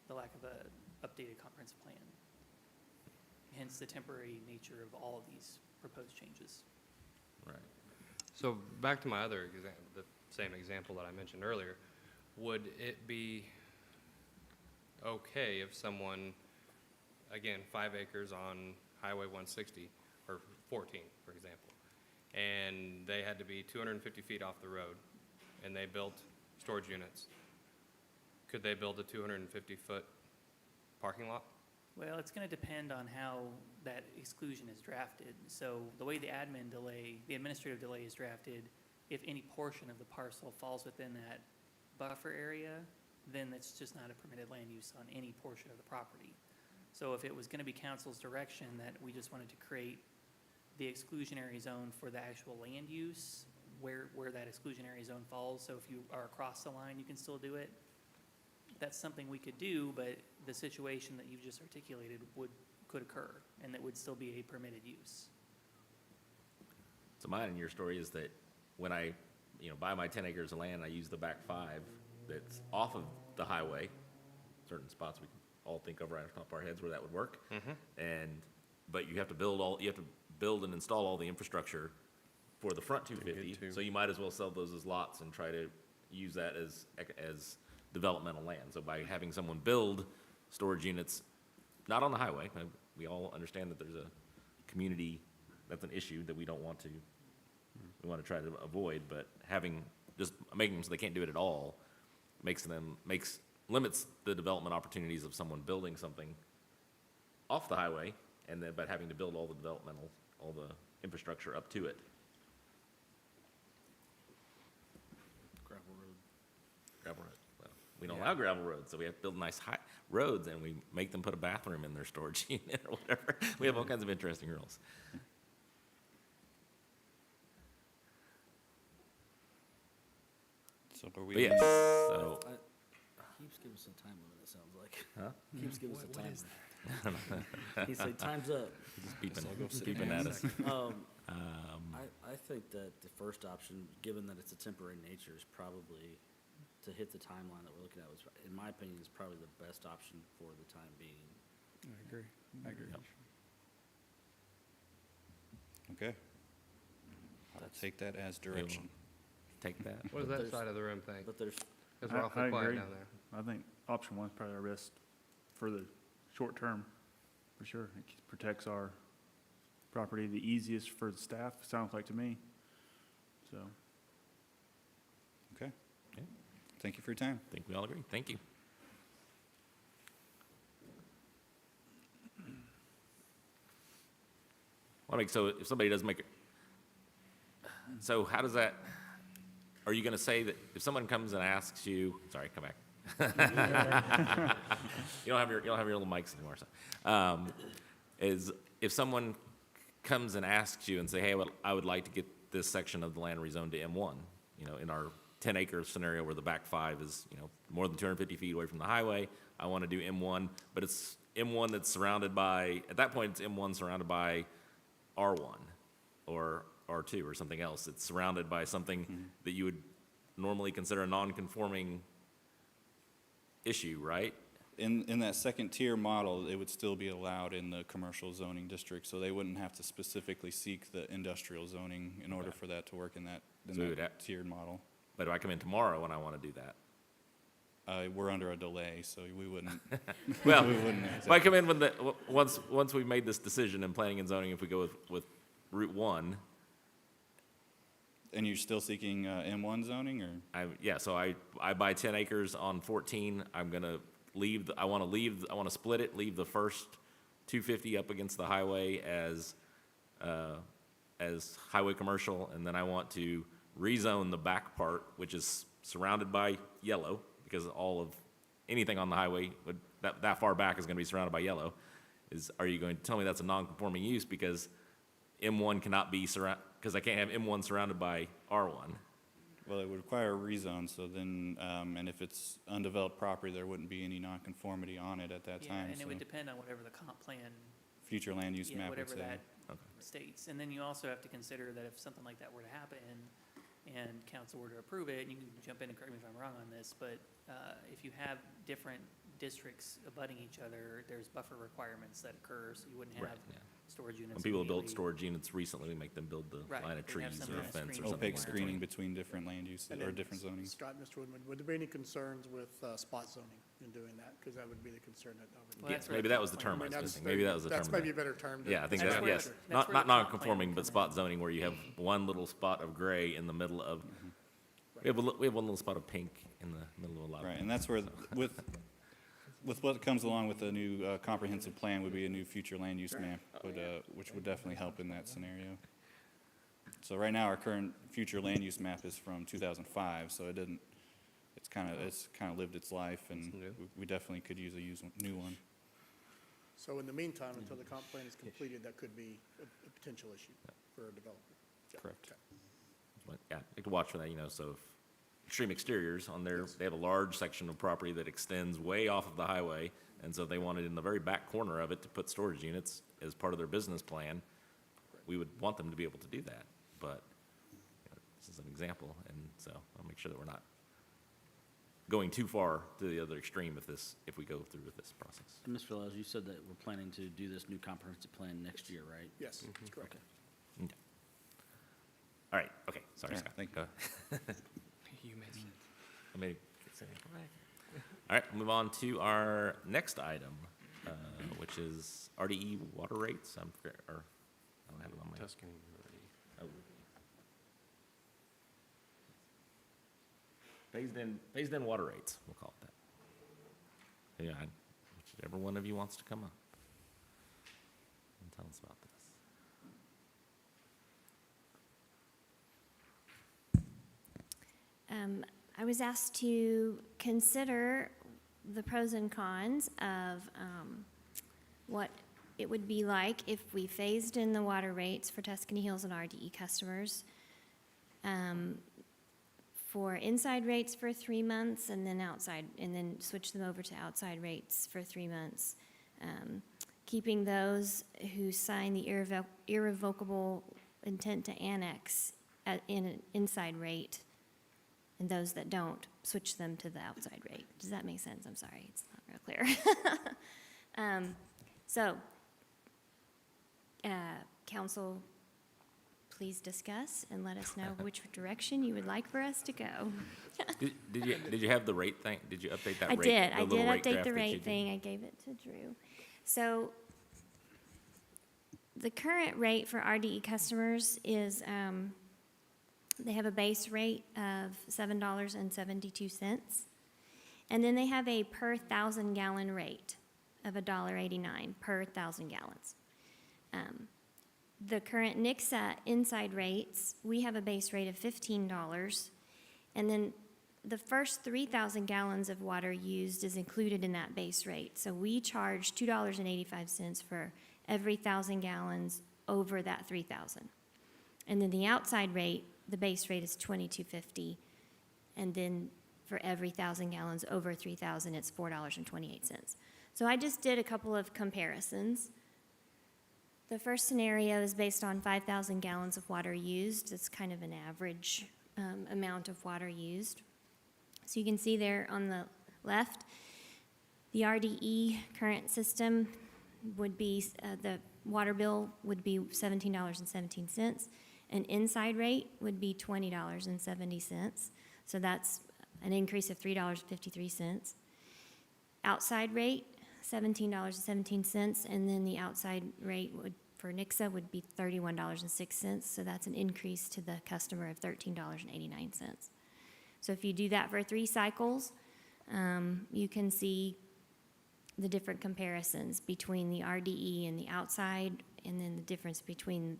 the lack of a updated comprehensive plan. Hence the temporary nature of all of these proposed changes. Right. So back to my other the same example that I mentioned earlier, would it be okay if someone, again, 5 acres on Highway 160, or 14, for example, and they had to be 250 feet off the road, and they built storage units, could they build a 250-foot parking lot? Well, it's going to depend on how that exclusion is drafted. So the way the administrative delay is drafted, if any portion of the parcel falls within that buffer area, then it's just not a permitted land use on any portion of the property. So if it was going to be council's direction that we just wanted to create the exclusionary zone for the actual land use, where that exclusionary zone falls, so if you are across the line, you can still do it, that's something we could do, but the situation that you've just articulated could occur, and that would still be a permitted use. So mine in your story is that when I, buy my 10 acres of land, I use the back 5 that's off of the highway, certain spots we can all think of right off the top of our heads where that would work. But you have to build and install all the infrastructure for the front 250, so you might as well sell those as lots and try to use that as developmental land. So by having someone build storage units, not on the highway, we all understand that there's a community, that's an issue that we want to try to avoid, but just making them so they can't do it at all limits the development opportunities of someone building something off the highway, but having to build all the infrastructure up to it. Gravel road. Well, we don't allow gravel roads, so we have to build nice high roads, and we make them put a bathroom in their storage unit or whatever. We have all kinds of interesting rules. So are we? But yes, so Keeps giving us a time limit, it sounds like. Huh? Keeps giving us a time limit. He's like, time's up. He's peeping at us. I think that the first option, given that it's a temporary nature, is probably to hit the timeline that we're looking at, in my opinion, is probably the best option for the time being. I agree. Okay. I'll take that as direction. Take that. What does that side of the room think? But there's, Because we're awfully I quiet agree. down there. I think option one is probably our best for the short term, for sure. It protects our property the easiest for the staff, sounds like to me. So, Okay. Okay. Thank you for your time. I think we all agree. Thank you. Well, so if somebody does make it, so how does that, are you gonna say that if someone comes and asks you, sorry, come back. You don't have your little mics anymore, so. Is if someone comes and asks you and say, hey, well, I would like to get this section of the land rezoned to M1, you know, in our 10-acre scenario where the back 5 is, you know, more than 250 feet away from the highway, I want to do M1, but it's M1 that's surrounded by, at that point, it's M1 surrounded by R1 or R2 or something else. It's surrounded by something that you would normally consider a non-conforming issue, right? In that second tier model, it would still be allowed in the commercial zoning district, so they wouldn't have to specifically seek the industrial zoning in order for that to work in that, So we would have- tiered model. But if I come in tomorrow and I want to do that, We're under a delay, so we wouldn't. well, we wouldn't if I come in when once we've made this decision in planning and zoning, if we go with Route 1, And you're still seeking M1 zoning, or? yeah, so I buy 10 acres on 14. I'm gonna leave. I want to split it. Leave the first 250 up against the highway as highway commercial, and then I want to rezone the back part, which is surrounded by yellow, because anything on the highway that far back is going to be surrounded by yellow. Are you going to tell me that's a non-conforming use because M1 cannot be because I can't have M1 surrounded by R1? Well, it would require a rezone, so then, and if it's undeveloped property, there wouldn't be any nonconformity on it at that Yeah, time. and it so would depend on whatever the comp plan, Future land use yeah, map would whatever say. that states. And then you also have to consider that if something like that were to happen and council were to approve it, and you can jump in and correct me if I'm wrong on this, but if you have different districts abutting each other, there's buffer requirements that occur, so you wouldn't have Right, yeah. storage units. When people build immediately. storage units recently, we make them build the Right, line of they'd have trees some or a kind of fence or screening. something. Opaque like that. screening between different land uses And or then, different zonings. Scott, Mr. Woodman, would there be any concerns with spot zoning in doing that? Because that would be the concern that I would. Well, Yeah, that's where maybe the that was the comp term plan- I was that's missing. Maybe that was the term. That's maybe a better term. Yeah, I think That's that, where yes. the- that's Not where the comp plan non-conforming, would but come spot in. zoning where you have one little spot of gray in the middle of, we have one little spot of pink in the middle of a lot. Right, and that's where, with what comes along with the new comprehensive plan would be a new future land use map, which would definitely help in that scenario. So right now, our current future land use map is from 2005, so it's kind of lived its life, and we definitely could use a new one. So in the meantime, until the comp plan is completed, that could be a potential issue for a developer. Yeah, Correct. okay. But, yeah, you can watch for that, so if Extreme Exteriors on there, they have a large section of property that extends way off of the highway, and so they wanted in the very back corner of it to put storage units as part of their business plan. We would want them to be able to do that, but this is an example, and so I'll make sure that we're not going too far to the other extreme if we go through with this process. And Mr. Velez, you said that we're planning to do this new comprehensive plan next year, right? Yes, that's correct. Okay. All right, okay, sorry, Yeah, Scott. thank Go. You made sense. I made All right, we'll move on to our next item, which is RDE water rates. I don't have it on my. Tuscany. Oh. Phased in water rates, we'll call it that. Yeah, whichever one of you wants to come up and tell us about this. I was asked to consider the pros and cons of what it would be like if we phased in the water rates for Tuscany Hills and RDE customers, for inside rates for 3 months and then switch them over to outside rates for 3 months, keeping those who sign the irrevocable intent to annex in an inside rate, and those that don't, switch them to the outside rate. Does that make sense? I'm sorry, it's not real clear. Council, please discuss and let us know which direction you would like for us to go. Did you have the rate thing? Did you update that I rate? did. the I little did rate update graph the that you rate did? thing. I gave it to Drew. So The current rate for RDE customers is, they have a base rate of $7.72. And then they have a per 1,000 gallon rate of $1.89 per 1,000 gallons. The current Nixa inside rates, we have a base rate of $15, and then the first 3,000 gallons of water used is included in that base rate. So we charge $2.85 for every 1,000 gallons over that 3,000. And then the outside rate, the base rate is $22.50, and then for every 1,000 gallons over 3,000, it's $4.28. So I just did a couple of comparisons. The first scenario is based on 5,000 gallons of water used. It's kind of an average amount of water used. So you can see there on the left, the RDE current system would be, the water bill would be $17.17. An inside rate would be $20.70. So that's an increase of $3.53. Outside rate, $17.17, and then the outside rate would, for Nixa, would be $31.06, so that's an increase to the customer of $13.89. So if you do that for 3 cycles, you can see the different comparisons between the RDE and the outside, and then the difference between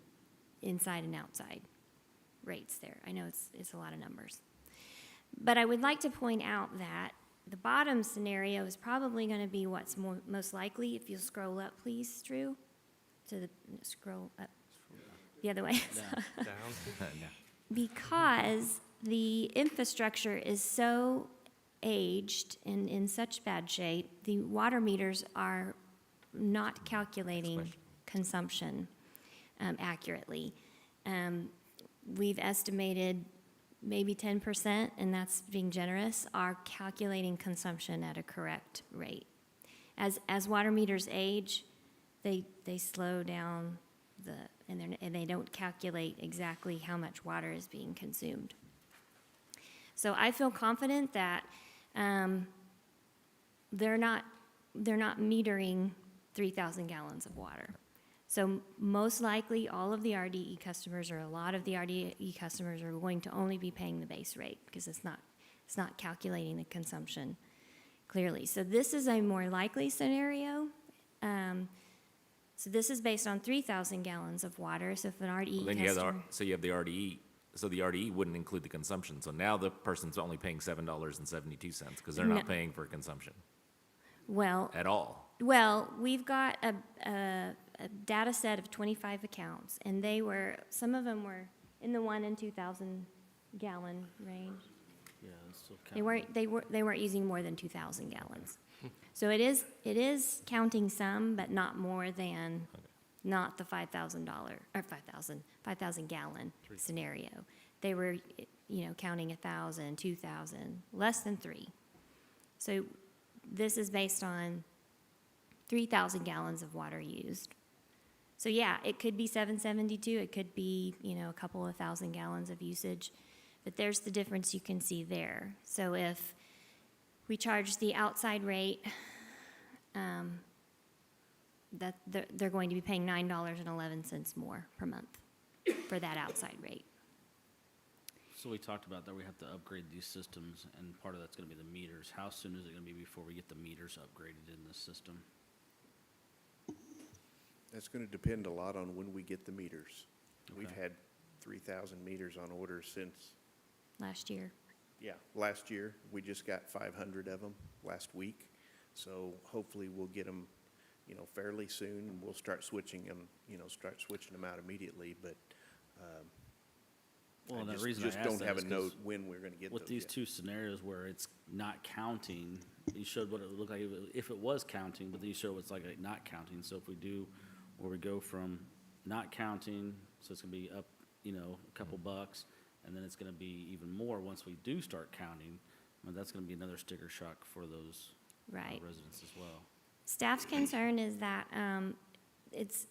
inside and outside rates there. I know it's a lot of numbers. But I would like to point out that the bottom scenario is probably going to be what's most likely. If you'll scroll up, please, Drew, scroll up the other way. Down. Because the infrastructure is so aged and in such bad shape, the water meters are not calculating consumption accurately. We've estimated maybe 10%, and that's being generous, are calculating consumption at a correct rate. As water meters age, they slow down and they don't calculate exactly how much water is being consumed. So I feel confident that they're not metering 3,000 gallons of water. So most likely, all of the RDE customers, or a lot of the RDE customers, are going to only be paying the base rate because it's not calculating the consumption clearly. So this is a more likely scenario. So this is based on 3,000 gallons of water. So if an RDE Then customer, you have the RDE, so the RDE wouldn't include the consumption. So now the person's only paying $7.72 because they're not paying for consumption well, at all. Well, we've got a data set of 25 accounts, and some of them were in the 1 and 2,000 gallon range. Yeah, it's still counting. They weren't using more than 2,000 gallons. So it is counting some, but not more than, not the $5,000 or 5,000 gallon scenario. They were, counting 1,000, 2,000, less than 3. So this is based on 3,000 gallons of water used. So yeah, it could be 772, it could be, a couple of 1,000 gallons of usage, but there's the difference you can see there. So if we charge the outside rate, that they're going to be paying $9.11 more per month for that outside rate. So we talked about that we have to upgrade these systems, and part of that's gonna be the meters. How soon is it gonna be before we get the meters upgraded in this system? That's going to depend a lot on when we get the meters. We've Okay. had 3,000 meters on order since, Last year. last year. We just got 500 of them last week. So hopefully we'll get them, fairly soon, and we'll start switching them out immediately. But Well, I and the just reason I just asked don't that have is a 'cause note when we're going to get with those these yet. 2 scenarios where it's not counting, you showed what it would look like if it was counting, but then you showed what's like not counting. So if we do, where we go from not counting, so it's gonna be up, a couple bucks, and then it's gonna be even more once we do start counting. That's gonna be another sticker shock for those Right. residents as well. Staff's concern is that it's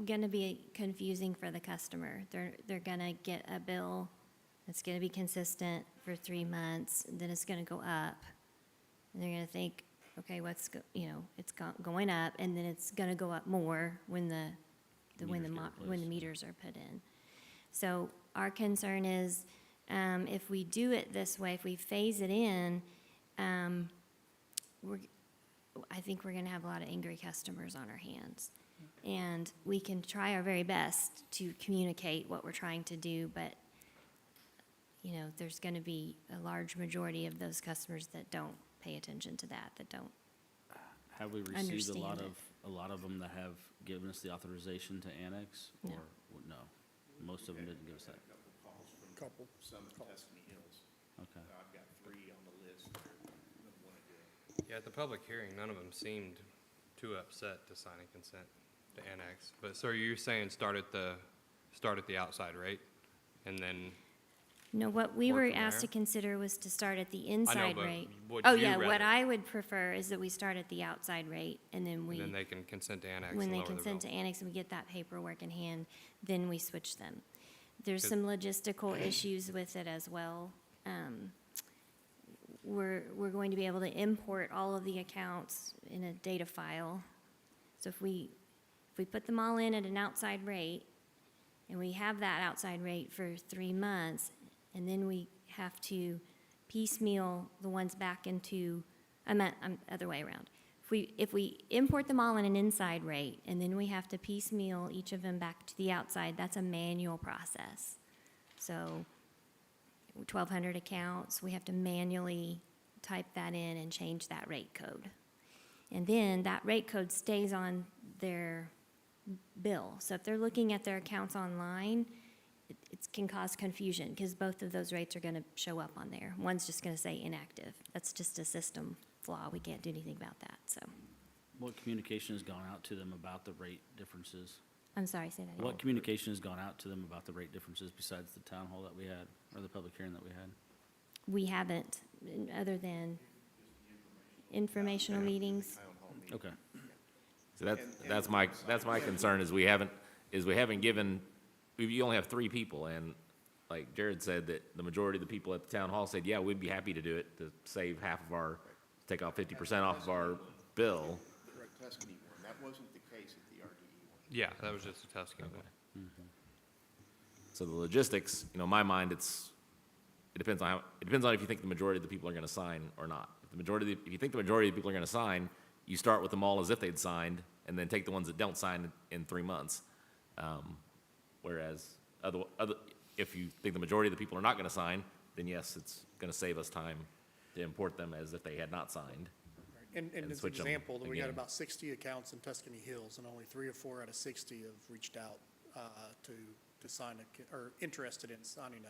going to be confusing for the customer. They're going to get a bill that's going to be consistent for 3 months, then it's going to go up, and they're going to think, okay, it's going up, and then it's going to go up more when the when the, Meters get when the replaced. meters are put in. So our concern is, if we do it this way, if we phase it in, I think we're gonna have a lot of angry customers on our hands. And we can try our very best to communicate what we're trying to do, but, you know, there's gonna be a large majority of those customers that don't pay attention to that, that don't. Have we received Understand it. a lot of them that have given us the authorization to annex? No. Or, no, most of them didn't give us that. Couple. Some in Tuscany Hills. Okay. I've got 3 on the list that want to do it. Yeah, at the public hearing, none of them seemed too upset to sign a consent to annex. But so you're saying start at the outside rate, and then, No, what we Work were from asked to there? consider was to start at the inside but rate. would Oh, you yeah, what rather? I would prefer is that we start at the outside rate, and then we. and then they can consent to annex When and they lower the consent to bill. annex and we get that paperwork in hand, then we switch them. There's Good. some logistical issues with it as well. We're going to be able to import all of the accounts in a data file. So if we put them all in at an outside rate, and we have that outside rate for 3 months, and then we have to piecemeal the ones back into, other way around. If we import them all in an inside rate, and then we have to piecemeal each of them back to the outside, that's a manual process. So 1,200 accounts, we have to manually type that in and change that rate code. And then that rate code stays on their bill. So if they're looking at their accounts online, it can cause confusion, because both of those rates are gonna show up on there. One's just gonna say inactive. That's just a system flaw. We can't do anything about that, so. What communication has gone out to them about the rate differences? I'm sorry, say that again. What communication has gone out to them about the rate differences besides the town hall that we had, or the public hearing that we had? We haven't, other than informational meetings. Okay. So that's my concern, is we haven't given, you only have 3 people, and like Jared said, that the majority of the people at the town hall said, yeah, we'd be happy to do it, to save half of our, take off 50% off of our bill. Correct, Tuscany one, that wasn't the case at the RDE one. Yeah, that was just a Tuscany one. So the logistics, you know, in my mind, it depends on if you think the majority of the people are gonna sign or not. If you think the majority of the people are gonna sign, you start with them all as if they'd signed, and then take the ones that don't sign in 3 months. Whereas if you think the majority of the people are not gonna sign, then yes, it's gonna save us time to import them as if they had not signed. And as an switch 'em example, we got again. about 60 accounts in Tuscany Hills, and only 3 or 4 out of 60 have reached out to sign or interested in signing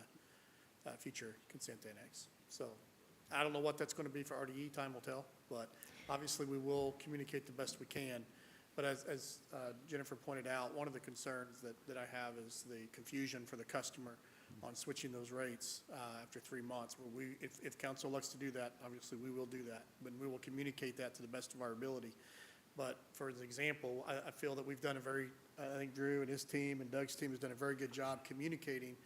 a future consent annex. So I don't know what that's going to be for RDE, time will tell, but obviously we will communicate the best we can. But as Jennifer pointed out, one of the concerns that I have is the confusion for the customer on switching those rates after 3 months. Where if council elects to do that, obviously we will do that, but we will communicate that to the best of our ability. But for example, I feel that we've done I think Drew and his team and Doug's team has done a very good job communicating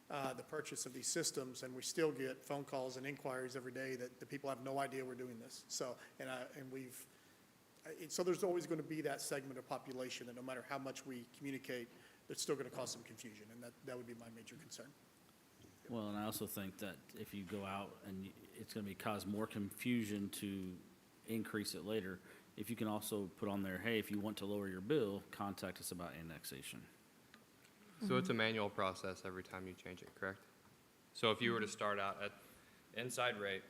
the purchase of these systems, and we still get phone calls and inquiries every day that the people have no idea we're doing this. So, so there's always going to be that segment of population that no matter how much we communicate, it's still going to cause some confusion, and that would be my major concern. Well, and I also think that if you go out and it's gonna cause more confusion to increase it later, if you can also put on there, hey, if you want to lower your bill, contact us about annexation. So it's a manual process every time you change it, correct? So if you were to start out at inside rate,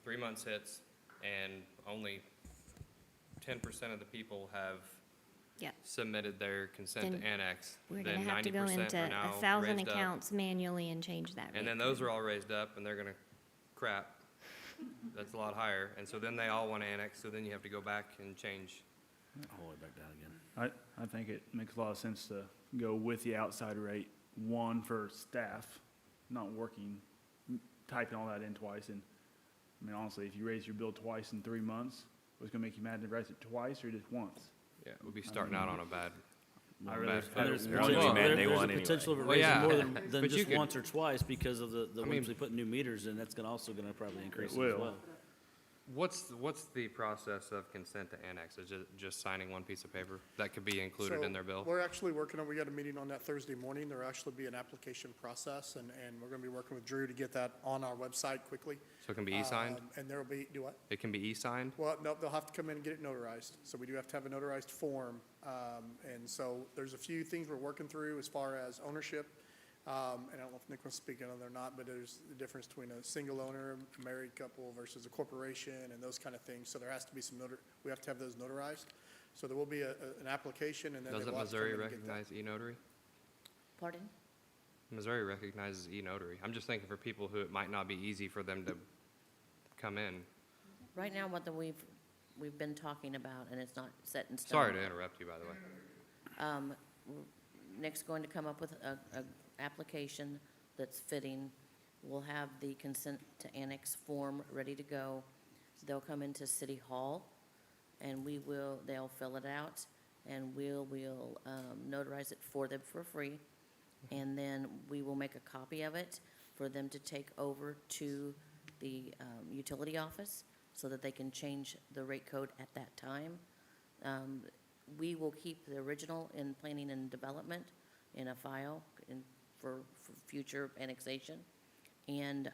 3 months hits, and only 10% of the people have Yeah. submitted their consent Then to annex, We're then gonna have to go 90% into are now 1,000 raised up. accounts manually and change that rate. And then those are all raised up, and they're gonna crap. That's a lot higher, and so then they all want to annex, so then you have to go back and change. All the way back down again. I think it makes a lot of sense to go with the outside rate, one for staff, not working, typing all that in twice. And, I mean, honestly, if you raise your bill twice in 3 months, what's gonna make you mad to raise it twice or just once? Yeah, we'll be starting out on a bad. Well, I really- and there's They're only potential- mad day there's one a anyway. potential of it Well, raising yeah. more than But you just could- once or twice because of the I once mean- we put new meters in, that's also gonna probably increase it as will. well. What's the process of consent to annex? Is it just signing one piece of paper that could be included in their bill? We're actually working on, we got a meeting on that Thursday morning. There'll actually be an application process, and we're gonna be working with Drew to get that on our website quickly. So it can be e-signed? And there'll be, do what? It can be e-signed? Well, no, they'll have to come in and get it notarized. So we do have to have a notarized form. And so there's a few things we're working through as far as ownership. And I don't know if Nick was speaking on it or not, but there's the difference between a single owner, a married couple versus a corporation and those kind of things. So there has to be some we have to have those notarized. So there will be an application and then. Doesn't they'll have to come Missouri in and get that. recognize e-notary? Pardon? Missouri recognizes e-notary. I'm just thinking for people who it might not be easy for them to come in. Right now, what we've been talking about, and it's not set in stone. Sorry to interrupt you, by the way. Nick's going to come up with a application that's fitting. We'll have the consent to annex form ready to go. They'll come into City Hall, and they'll fill it out, and we'll notarize it for them for free. And then we will make a copy of it for them to take over to the utility office so that they can change the rate code at that time. We will keep the original in planning and development in a file for future annexation. And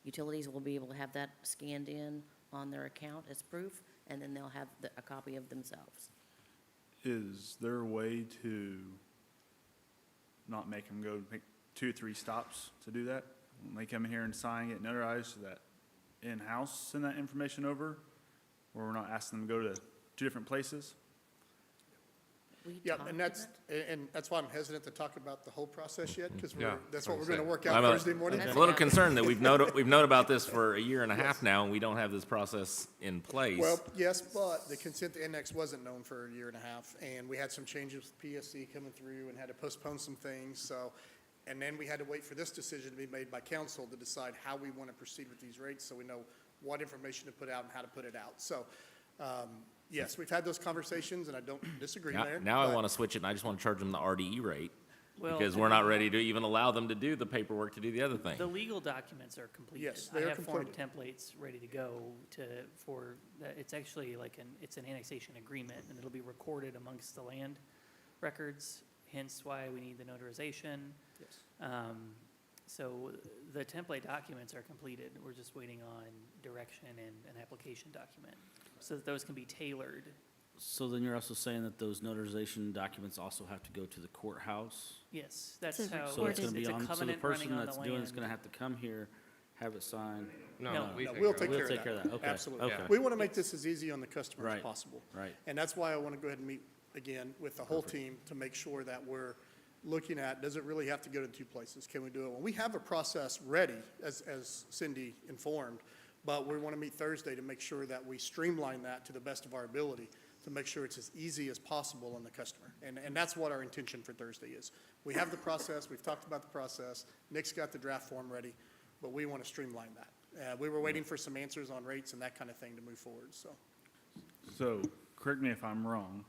utilities will be able to have that scanned in on their account as proof, and then they'll have a copy of themselves. Is there a way to not make them go make 2 or 3 stops to do that? When they come in here and sign it notarized, so that in-house send that information over? Or we're not asking them to go to 2 different places? Yeah, and that's why I'm hesitant to talk about the whole process yet, because Yeah, that's what we're that's gonna what work out Thursday morning. I'm a little concerned that we've known about this for a year and a half now, and we don't have this process in place. Well, yes, but the consent to annex wasn't known for a year and a half, and we had some changes with PSC coming through and had to postpone some things, so, and then we had to wait for this decision to be made by council to decide how we want to proceed with these rates, so we know what information to put out and how to put it out. So, yes, we've had those conversations, and I don't disagree, Mayor. Now I but- want to switch it, and I just want to charge them the RDE rate, Well, because we're not ready to even allow them to do the paperwork to do the other thing. The legal documents are completed. Yes, they are I have form completed. templates ready to go it's actually like it's an annexation agreement, and it'll be recorded amongst the land records, hence why we need the notarization. Yes. So the template documents are completed. We're just waiting on direction and an application document, so that those can be tailored. So then you're also saying that those notarization documents also have to go to the courthouse? Yes, that's It's a how, So it's gonna it's be a on, so the covenant running person on the that's doing it's land. gonna have to come here, have it signed? No, No, we No, take we'll care take of it. We'll take care of that. Okay, Absolutely. okay. We want to make this as easy on the customer as Right. possible. Right. And that's why I want to go ahead and meet again with the whole team to make sure that we're looking at, does it really have to go to 2 places? Can we do it? Well, we have a process ready, as Cindy informed, but we want to meet Thursday to make sure that we streamline that to the best of our ability, to make sure it's as easy as possible on the customer. And that's what our intention for Thursday is. We have the process, we've talked about the process, Nick's got the draft form ready, but we want to streamline that. We were waiting for some answers on rates and that kind of thing to move forward, so. So, correct me if I'm wrong,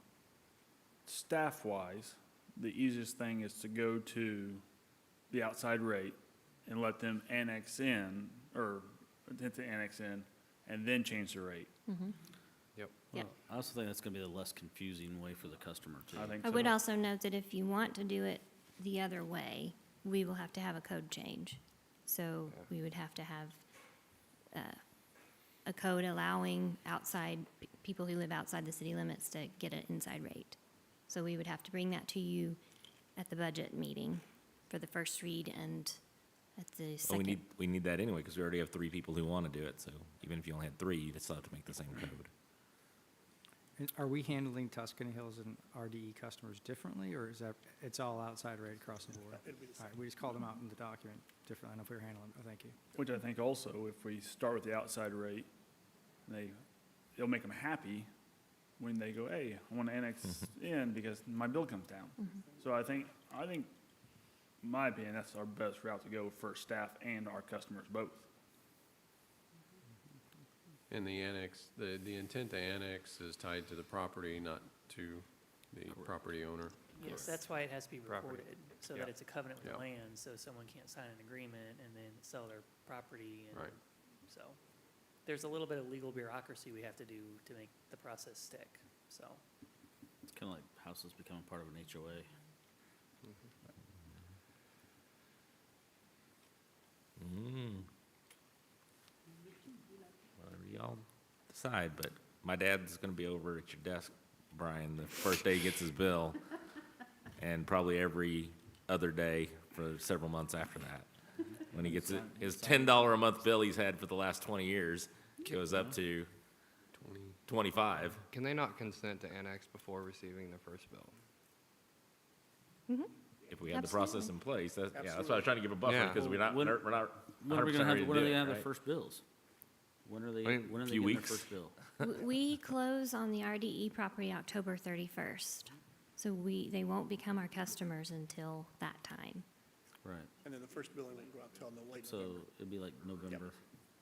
staff-wise, the easiest thing is to go to the outside rate and let them annex in, or attempt to annex in, and then change the rate. Yep. Yeah. Well, I also think that's gonna be the less confusing way for the customer too. I think I so. would also note that if you want to do it the other way, we will have to have a code change. So we would have to have a code allowing people who live outside the city limits to get an inside rate. So we would have to bring that to you at the budget meeting for the first read and at the Well, second. we need that anyway, because we already have 3 people who want to do it, so even if you only had 3, you'd still have to make the same code. Are we handling Tuscany Hills and RDE customers differently, or is that, it's all outside rate across the board? It'd be the All right, we just called them out in the document differently. I don't know if we were handling, thank you. Which I think also, if we start with the outside rate, it'll make them happy when they go, hey, I want to annex in because my bill comes down. So I think, in my opinion, that's our best route to go for staff and our customers both. And the annex, the intent to annex is tied to the property, not to the property owner. Yes, that's why it has to be Property. recorded, so Yeah. that it's a covenant with the Yeah. land, so someone can't sign an agreement and then sell their property and Right. so. there's a little bit of legal bureaucracy we have to do to make the process stick, so. It's kind of like houses becoming part of an HOA. Whatever y'all decide, but my dad's gonna be over at your desk, Brian, the first day he gets his bill, and probably every other day for several months after that. When he gets his $10 a month bill he's had for the last 20 years goes up to 25. Can they not consent to annex before receiving the first bill? If we had the Absolutely. process in place, that's why I was trying to give a buffer, Yeah. because we're not When- 100% When are we ready gonna to have, when are do they it, gonna have their right? first bills? When are they, I mean, when are they few getting their weeks. first bill? We close on the RDE property October 31st. So they won't become our customers until that time. Right, And then the first billing won't go out till no late so November. it'd be like November.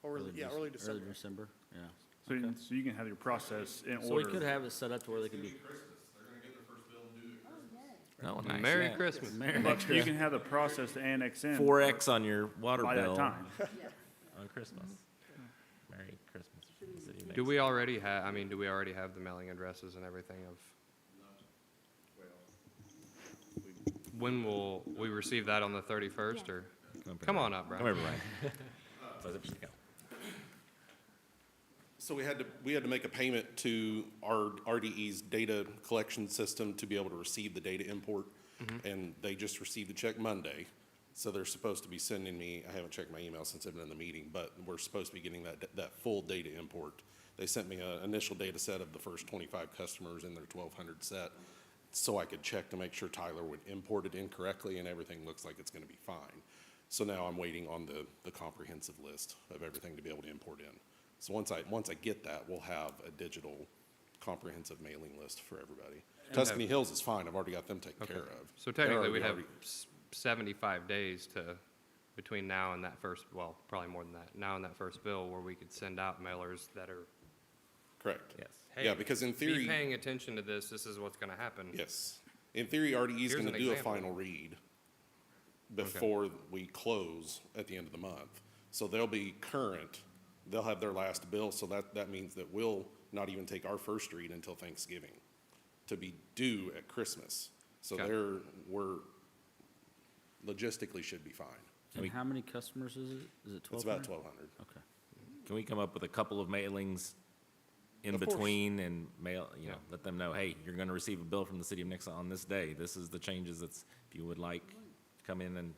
Or early- yeah, early December. Early December, yeah. So, so you can have your process in So we order. could have it set up to where they could be. Oh, nice. Merry yeah. Christmas. But you can have the process to annex in. 4X on your water by bill that time. on Christmas. Merry Christmas. City of Do Nixa. we already have, I mean, do we already have the mailing addresses and everything of? When will we receive that on the 31st, or? Come on up, Brian. Come here, Brian. So zip your account. So we had to make a payment to our RDE's data collection system to be able to receive the data import. And they just received the check Monday. So they're supposed to be sending me, I haven't checked my email since I've been in the meeting, but we're supposed to be getting that full data import. They sent me an initial data set of the first 25 customers in their 1,200 set, so I could check to make sure Tyler would import it incorrectly, and everything looks like it's gonna be fine. So now I'm waiting on the comprehensive list of everything to be able to import in. So once I get that, we'll have a digital comprehensive mailing list for everybody. Tuscany Hills is fine, I've already got them taken care of. So technically, They're we'd have already- 75 days between now and that first, well, probably more than that, now and that first bill, where we could send out mailers that are, Correct. Yes. hey, Yeah, because in be theory, paying attention to this is what's gonna happen. yes. In theory, RDE is Here's gonna an do a example. final read before we close at the end of the month. So they'll be current, they'll have their last bill, so that means that we'll not even take our first read until Thanksgiving to be due at Christmas. So Okay. we're logistically should be fine. And how many customers is it? Is it It's 1,200? about 1,200. Okay. Can we come up with a couple of mailings in Of course. between and mail, let them know, hey, you're gonna receive a bill from the city of Nixa on this day. This is the changes if you would like, come in and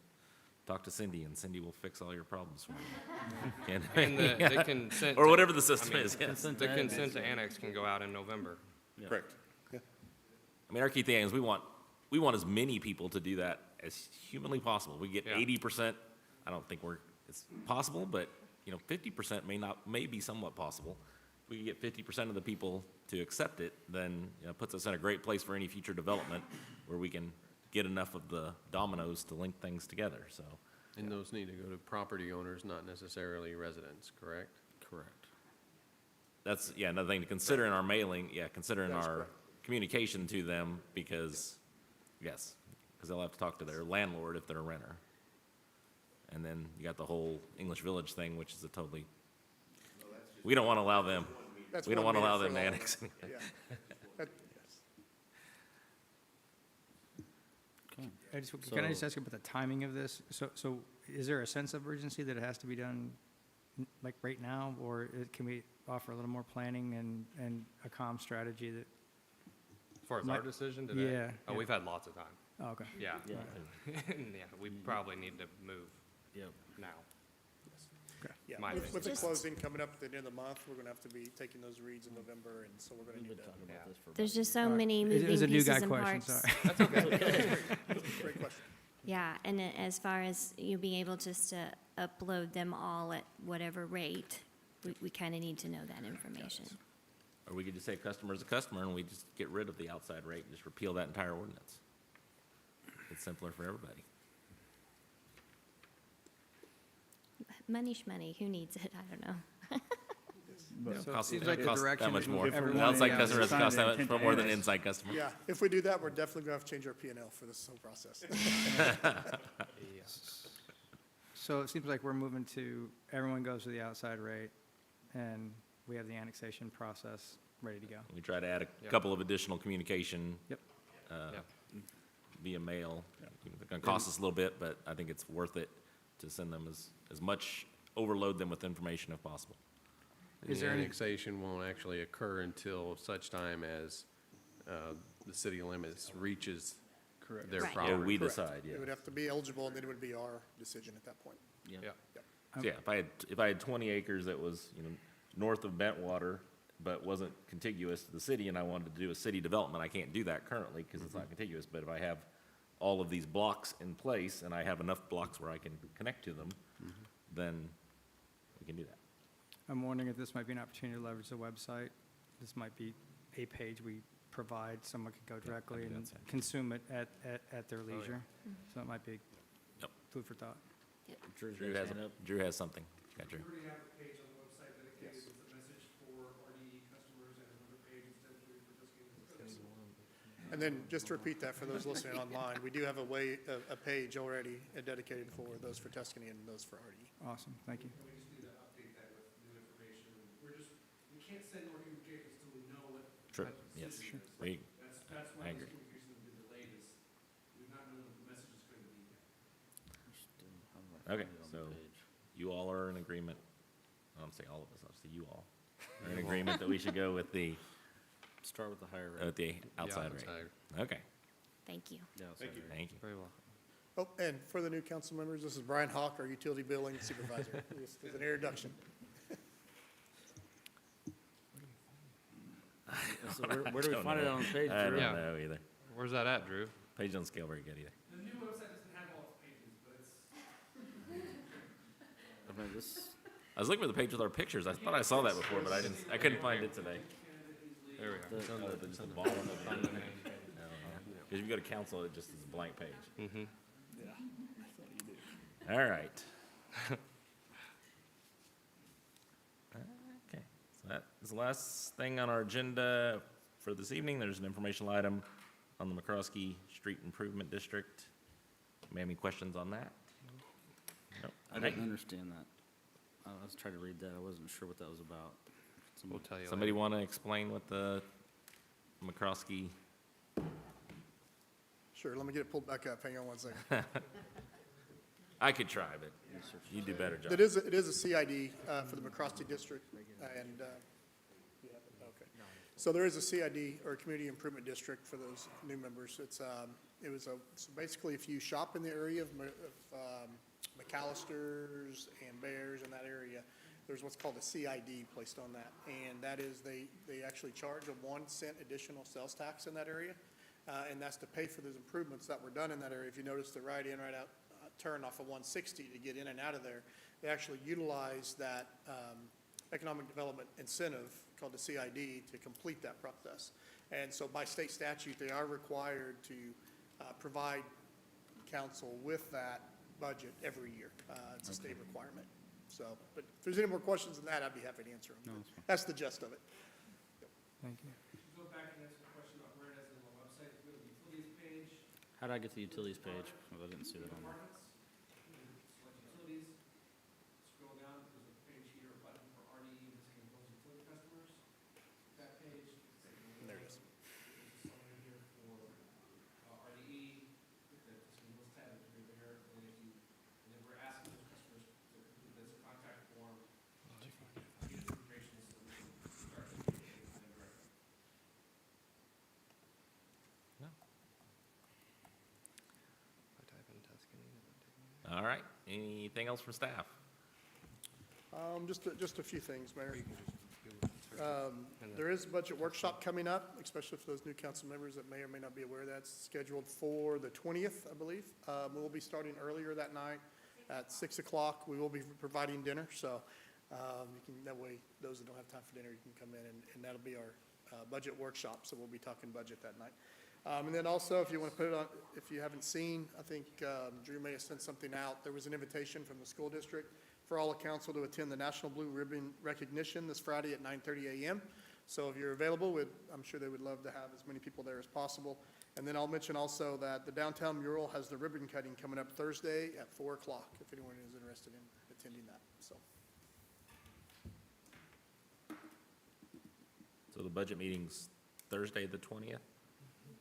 talk to Cindy, and Cindy will fix all your problems for you. And the consent. Or to- whatever the system I mean, is, yes. The consent to annex can go out in November. Correct. Yeah. I mean, our key thing is we want as many people to do that as humanly possible. We get Yeah. 80%, I don't think it's possible, but, 50% may be somewhat possible. If we can get 50% of the people to accept it, then, it puts us in a great place for any future development where we can get enough of the dominoes to link things together, so. And those need to go to property owners, not necessarily residents, correct? Correct. That's, another thing to consider in our mailing, consider in That's our correct. communication to them, because they'll have to talk to their landlord if they're a renter. And then you got the whole English Village thing, which is we don't want to allow them, That's we don't one want to allow meter them for to long. annex anything. Yeah. That- yes. Okay. Can I just ask about the timing of this? So is there a sense of urgency that it has to be done like right now? Or can we offer a little more planning and a calm strategy that, As far as My- our decision today? Yeah, Oh, yeah. we've had lots of time. oh, okay. Yeah. Yeah. Yeah, we probably need to move Yep. now. Yeah, My with the opinion. closing coming up at the end of the month, we're gonna have to be taking those reads in November, and so we're gonna We've need been to. talking about this for. There's about a just year. so All right. many It moving was a new pieces guy and question, parts. sorry. That's okay. Great question. Yeah, and as far as you being able just to upload them all at whatever rate, we kind of need to know that information. Or we could just say customer is a customer, and we just get rid of the outside rate, and just repeal that entire ordinance. It's simpler for everybody. Money shmoney, who needs it? I don't know. So it Costs- seems it like the costs direction that much is more. everyone- The outside yeah, customer doesn't sign cost the that much intent to more than annex. inside customer. Yeah, if we do that, we're definitely gonna have to change our P and L for this whole process. So it seems like we're moving to, everyone goes to the outside rate. and we have the annexation process ready to go. We try to add a Yep. couple of additional communication. Yep. Yep. Via mail. It's gonna cost us a little bit, but I think it's worth it to send them as much, overload them with information if possible. Is The there any- annexation won't actually occur until such time as the city limits reaches Correct. their Right. property. Yeah, we Correct. decide, It would yeah. have to be eligible, and then it would be our decision at that point. Yep. Yeah. So yeah, if I had 20 acres that was, north of Bentwater, but wasn't contiguous to the city, and I wanted to do a city development, I can't do that currently because it's not contiguous. But if I have all of these blocks in place and I have enough blocks where I can connect to them, then we can do that. I'm wondering if this might be an opportunity to leverage the website. This might be a page we provide, someone could go directly think and that's it. consume it at their leisure. So it might be Yep. food for thought. Drew's Drew got has, his hand up. Drew has something. Got Drew. We already have a page on the website dedicated with a message for RDE customers and another page instead for participating. And then, just to repeat that for those listening online, we do have a page already dedicated for those for Tuscany and those for RDE. Awesome, thank you. And we just need to update that with new information. We can't send more communications until we know what. True, type of yes. system it is. We- That's I why agree. this communication has been delayed, is we've not known what the message is going to be yet. Okay, Find it on the so page. you all are in agreement, I don't say all of us, I'll say you all, are in agreement that we should go with the Start with the higher rate. outside rate. outside. Okay, Thank you. Yeah, Thank you. thank you. Very well. Oh, and for the new council members, this is Brian Hawk, our utility billing supervisor. Just as an introduction. So where do we Don't find it know. on the page, I Drew? don't Yeah. know either. Where's that at, Drew? Page don't scale very good either. The new website doesn't have all its pages, but it's, I mean, this, I was looking for the page with our pictures, I thought I saw that before, but I couldn't find it today. There we go. It's on the bottom of the thing. Because if you go to council, it just is a blank page. Mm-hmm. All right. Okay, so that is the last thing on our agenda for this evening. There's an informational item on the McCroskey Street Improvement District. May have any questions on that? Nope. I didn't understand that. I was trying to read that. I wasn't sure what that was about. We'll tell you Somebody later. want to explain what the McCroskey, Sure, let me get it pulled back up. Hang on one second. I could try, but you do a better job. It is a CID for the McCrosty District, and, you have it? Okay. So there is a CID, or a Community Improvement District, for those new members. It's, so basically, if you shop in the area of McAllister's and Bears in that area, there's what's called a CID placed on that. And that is, they actually charge a 1 cent additional sales tax in that area. And that's to pay for those improvements that were done in that area. If you notice the right in, right out turn off of 160 to get in and out of there, they actually utilize that economic development incentive called the CID to complete that process. And so by state statute, they are required to provide council with that budget every year. It's a state requirement. So, but if there's any more questions than that, I'd be happy to answer them. No, that's fine. That's the gist of it. Thank you. go back and answer the question about where it is on the website. If you go to the utilities page, How did I get to the utilities page? Well, I didn't see that on there. departments, select utilities, scroll down, there's a page here, a button for RDE, this can those utility customers. That page, There it is. there's a summary here for RDE, that this can list tab is right there, and if you, and then we're asking those customers to complete this contact form, get information so we can start communicating with them directly. I type in Tuscany, does it take me? All right, anything else from staff? Just a few things, Mayor. There is a budget workshop coming up, especially for those new council members that may or may not be aware. That's scheduled for the 20th, I believe. We'll be starting earlier that night at 6 o'clock. We will be providing dinner, so you can, that way, those that don't have time for dinner, you can come in, and that'll be our budget workshop, so we'll be talking budget that night. And then also, if you want to put it on, if you haven't seen, I think Drew may have sent something out. There was an invitation from the school district for all of council to attend the National Blue Ribbon Recognition this Friday at 9:30 a.m. So if you're available, I'm sure they would love to have as many people there as possible. And then I'll mention also that the downtown mural has the ribbon cutting coming up Thursday at 4 o'clock, if anyone is interested in attending that, so. So the budget meeting's Thursday, the 20th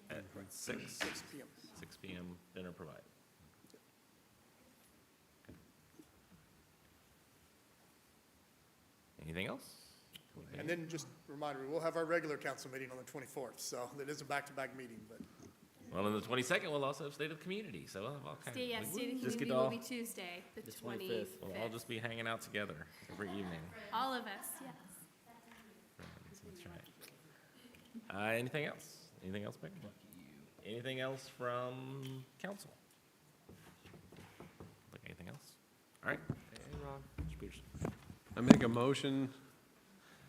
at 6 p.m. 6 p.m., dinner provided. Anything else? And then just a reminder, we'll have our regular council meeting on the 24th, so that is a back-to-back meeting, but Well, on the 22nd, we'll also have State of the Community, so we'll have all kinds. State of the Just get Community will all- be Tuesday, the The 25th. 25th. We'll all just be hanging out together every evening. All of us, yes. That's right. Anything else? Anything else, Mick? Anything else from council? Like anything else? All right. Mr. Peterson. I make a motion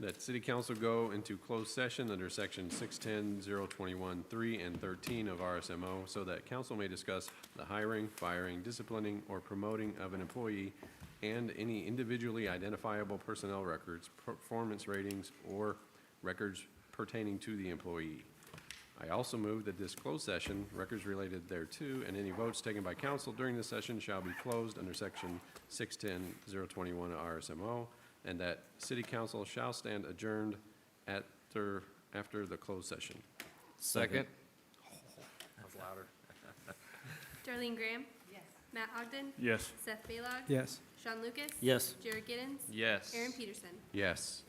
that city council go into closed session under section 610-021-3 and 13 of RSMO so that council may discuss the hiring, firing, disciplining, or promoting of an employee and any individually identifiable personnel records, performance ratings, or records pertaining to the employee. I also move that this closed session, records related thereto, and any votes taken by council during this session shall be closed under section 610-021 of RSMO, and that city council shall stand adjourned after the closed session. Second. That's louder. Darlene Graham? Yes. Matt Ogden? Yes. Seth Balog? Yes. Sean Lucas? Yes. Jared Giddens? Yes. Aaron Peterson? Yes.